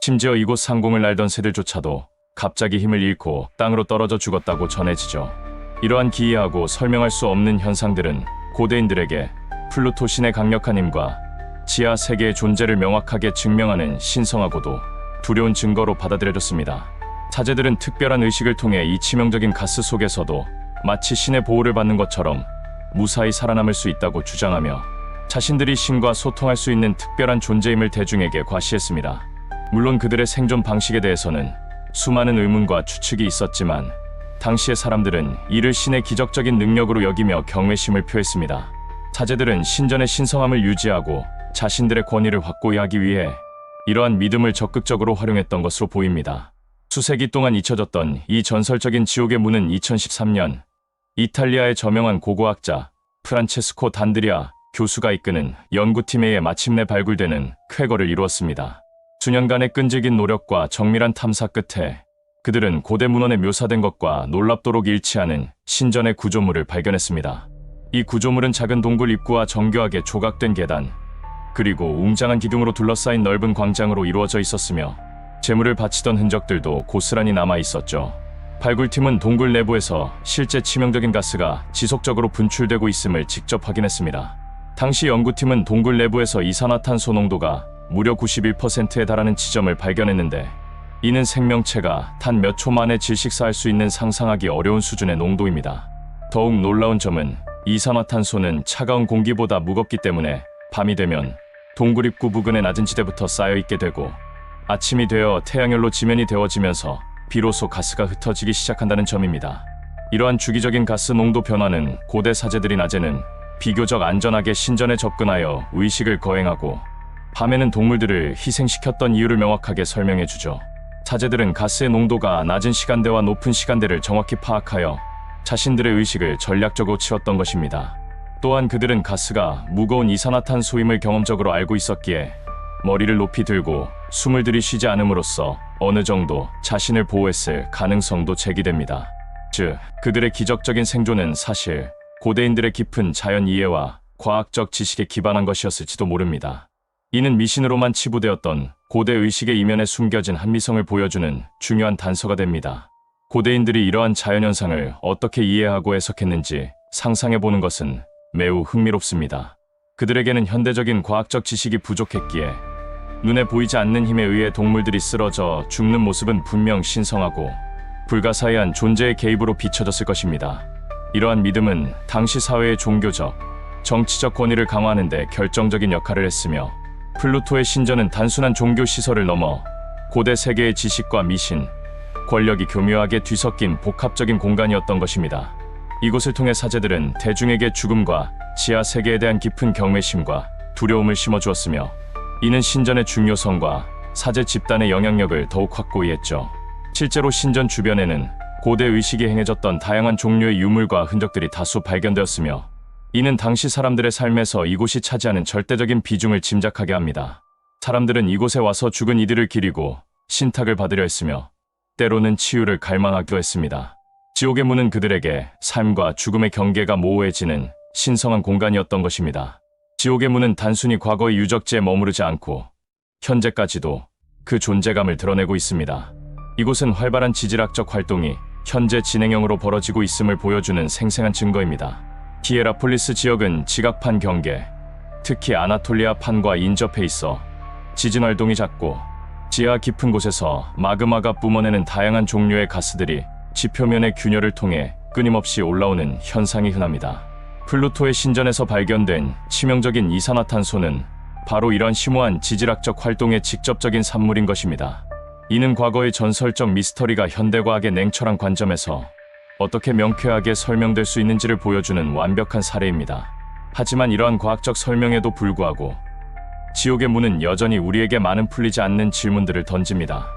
심지어 이곳 상공을 날던 새들조차도 갑자기 힘을 잃고 땅으로 떨어져 죽었다고 전해지죠. 이러한 기이하고 설명할 수 없는 현상들은 고대인들에게 플루토 신의 강력한 힘과 지하 세계의 존재를 명확하게 증명하는 신성하고도 두려운 증거로 받아들여졌습니다. 사제들은 특별한 의식을 통해 이 치명적인 가스 속에서도 마치 신의 보호를 받는 것처럼 무사히 살아남을 수 있다고 주장하며 자신들이 신과 소통할 수 있는 특별한 존재임을 대중에게 과시했습니다. 물론 그들의 생존 방식에 대해서는 수많은 의문과 추측이 있었지만 당시의 사람들은 이를 신의 기적적인 능력으로 여기며 경외심을 표했습니다. 사제들은 신전의 신성함을 유지하고 자신들의 권위를 확고히 하기 위해 이러한 믿음을 적극적으로 활용했던 것으로 보입니다. 수세기 동안 잊혀졌던 이 전설적인 지옥의 문은 2013년 이탈리아의 저명한 고고학자 프란체스코 단드리아 교수가 이끄는 연구팀에 의해 마침내 발굴되는 쾌거를 이루었습니다. 수년간의 끈질긴 노력과 정밀한 탐사 끝에 그들은 고대 문헌에 묘사된 것과 놀랍도록 일치하는 신전의 구조물을 발견했습니다. 이 구조물은 작은 동굴 입구와 정교하게 조각된 계단, 그리고 웅장한 기둥으로 둘러싸인 넓은 광장으로 이루어져 있었으며 재물을 바치던 흔적들도 고스란히 남아 있었죠. 발굴팀은 동굴 내부에서 실제 치명적인 가스가 지속적으로 분출되고 있음을 직접 확인했습니다. 당시 연구팀은 동굴 내부에서 이산화탄소 농도가 무려 91%에 달하는 지점을 발견했는데, 이는 생명체가 단 몇 초 만에 질식사할 수 있는 상상하기 어려운 수준의 농도입니다. 더욱 놀라운 점은 이산화탄소는 차가운 공기보다 무겁기 때문에 밤이 되면 동굴 입구 부근의 낮은 지대부터 쌓여있게 되고, 아침이 되어 태양열로 지면이 데워지면서 비로소 가스가 흩어지기 시작한다는 점입니다. 이러한 주기적인 가스 농도 변화는 고대 사제들이 낮에는 비교적 안전하게 신전에 접근하여 의식을 거행하고 밤에는 동물들을 희생시켰던 이유를 명확하게 설명해주죠. 사제들은 가스의 농도가 낮은 시간대와 높은 시간대를 정확히 파악하여 자신들의 의식을 전략적으로 치웠던 것입니다. 또한 그들은 가스가 무거운 이산화탄소임을 경험적으로 알고 있었기에 머리를 높이 들고 숨을 들이쉬지 않음으로써 어느 정도 자신을 보호했을 가능성도 제기됩니다. 즉, 그들의 기적적인 생존은 사실 고대인들의 깊은 자연 이해와 과학적 지식에 기반한 것이었을지도 모릅니다. 이는 미신으로만 치부되었던 고대 의식의 이면에 숨겨진 한미성을 보여주는 중요한 단서가 됩니다. 고대인들이 이러한 자연현상을 어떻게 이해하고 해석했는지 상상해보는 것은 매우 흥미롭습니다. 그들에게는 현대적인 과학적 지식이 부족했기에 눈에 보이지 않는 힘에 의해 동물들이 쓰러져 죽는 모습은 분명 신성하고 불가사의한 존재의 개입으로 비춰졌을 것입니다. 이러한 믿음은 당시 사회의 종교적, 정치적 권위를 강화하는 데 결정적인 역할을 했으며, 플루토의 신전은 단순한 종교 시설을 넘어 고대 세계의 지식과 미신, 권력이 교묘하게 뒤섞인 복합적인 공간이었던 것입니다. 이곳을 통해 사제들은 대중에게 죽음과 지하 세계에 대한 깊은 경외심과 두려움을 심어주었으며, 이는 신전의 중요성과 사제 집단의 영향력을 더욱 확고히 했죠. 실제로 신전 주변에는 고대 의식이 행해졌던 다양한 종류의 유물과 흔적들이 다수 발견되었으며, 이는 당시 사람들의 삶에서 이곳이 차지하는 절대적인 비중을 짐작하게 합니다. 사람들은 이곳에 와서 죽은 이들을 기리고 신탁을 받으려 했으며, 때로는 치유를 갈망하기도 했습니다. 지옥의 문은 그들에게 삶과 죽음의 경계가 모호해지는 신성한 공간이었던 것입니다. 지옥의 문은 단순히 과거의 유적지에 머무르지 않고 현재까지도 그 존재감을 드러내고 있습니다. 이곳은 활발한 지질학적 활동이 현재 진행형으로 벌어지고 있음을 보여주는 생생한 증거입니다. 히에라폴리스 지역은 지각판 경계, 특히 아나톨리아판과 인접해 있어 지진 활동이 잦고, 지하 깊은 곳에서 마그마가 뿜어내는 다양한 종류의 가스들이 지표면의 균열을 통해 끊임없이 올라오는 현상이 흔합니다. 플루토의 신전에서 발견된 치명적인 이산화탄소는 바로 이런 심오한 지질학적 활동의 직접적인 산물인 것입니다. 이는 과거의 전설적 미스터리가 현대과학의 냉철한 관점에서 어떻게 명쾌하게 설명될 수 있는지를 보여주는 완벽한 사례입니다. 하지만 이러한 과학적 설명에도 불구하고 지옥의 문은 여전히 우리에게 많은 풀리지 않는 질문들을 던집니다.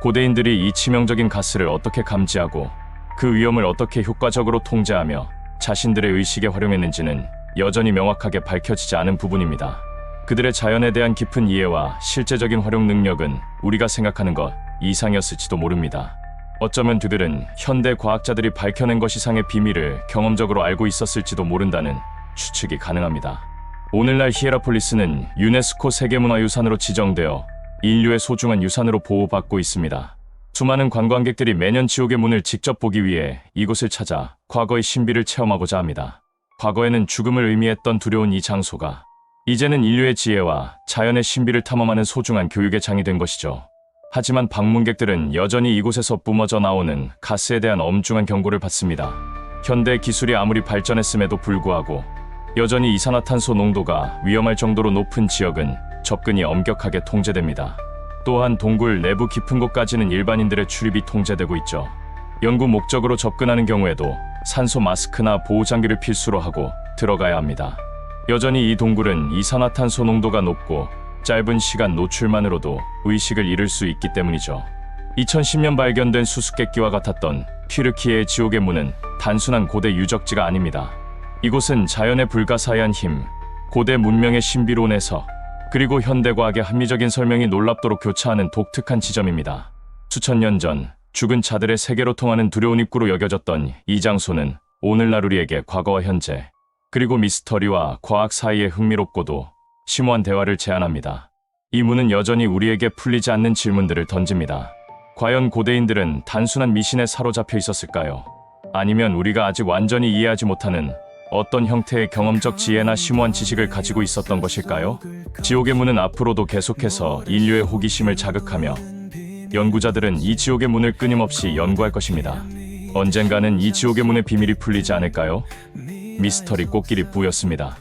고대인들이 이 치명적인 가스를 어떻게 감지하고 그 위험을 어떻게 효과적으로 통제하며 자신들의 의식에 활용했는지는 여전히 명확하게 밝혀지지 않은 부분입니다. 그들의 자연에 대한 깊은 이해와 실제적인 활용 능력은 우리가 생각하는 것 이상이었을지도 모릅니다. 어쩌면 그들은 현대 과학자들이 밝혀낸 것 이상의 비밀을 경험적으로 알고 있었을지도 모른다는 추측이 가능합니다. 오늘날 히에라폴리스는 유네스코 세계문화유산으로 지정되어 인류의 소중한 유산으로 보호받고 있습니다. 수많은 관광객들이 매년 지옥의 문을 직접 보기 위해 이곳을 찾아 과거의 신비를 체험하고자 합니다. 과거에는 죽음을 의미했던 두려운 이 장소가 이제는 인류의 지혜와 자연의 신비를 탐험하는 소중한 교육의 장이 된 것이죠. 하지만 방문객들은 여전히 이곳에서 뿜어져 나오는 가스에 대한 엄중한 경고를 받습니다. 현대 기술이 아무리 발전했음에도 불구하고 여전히 이산화탄소 농도가 위험할 정도로 높은 지역은 접근이 엄격하게 통제됩니다. 또한 동굴 내부 깊은 곳까지는 일반인들의 출입이 통제되고 있죠. 연구 목적으로 접근하는 경우에도 산소 마스크나 보호장비를 필수로 하고 들어가야 합니다. 여전히 이 동굴은 이산화탄소 농도가 높고 짧은 시간 노출만으로도 의식을 잃을 수 있기 때문이죠. 2010년 발견된 수수께끼와 같았던 튀르키예의 지옥의 문은 단순한 고대 유적지가 아닙니다. 이곳은 자연의 불가사의한 힘, 고대 문명의 신비로운에서 그리고 현대 과학의 합리적인 설명이 놀랍도록 교차하는 독특한 지점입니다. 수천 년 전 죽은 자들의 세계로 통하는 두려운 입구로 여겨졌던 이 장소는 오늘날 우리에게 과거와 현재 그리고 미스터리와 과학 사이의 흥미롭고도 심오한 대화를 제안합니다. 이 문은 여전히 우리에게 풀리지 않는 질문들을 던집니다. 과연 고대인들은 단순한 미신에 사로잡혀 있었을까요? 아니면 우리가 아직 완전히 이해하지 못하는 어떤 형태의 경험적 지혜나 심오한 지식을 가지고 있었던 것일까요? 지옥의 문은 앞으로도 계속해서 인류의 호기심을 자극하며 연구자들은 이 지옥의 문을 끊임없이 연구할 것입니다. 언젠가는 이 지옥의 문의 비밀이 풀리지 않을까요? 미스터리 꽃길이 부였습니다.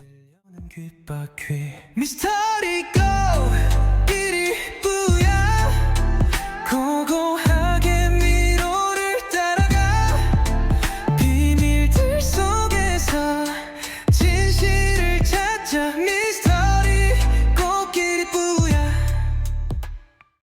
미스터리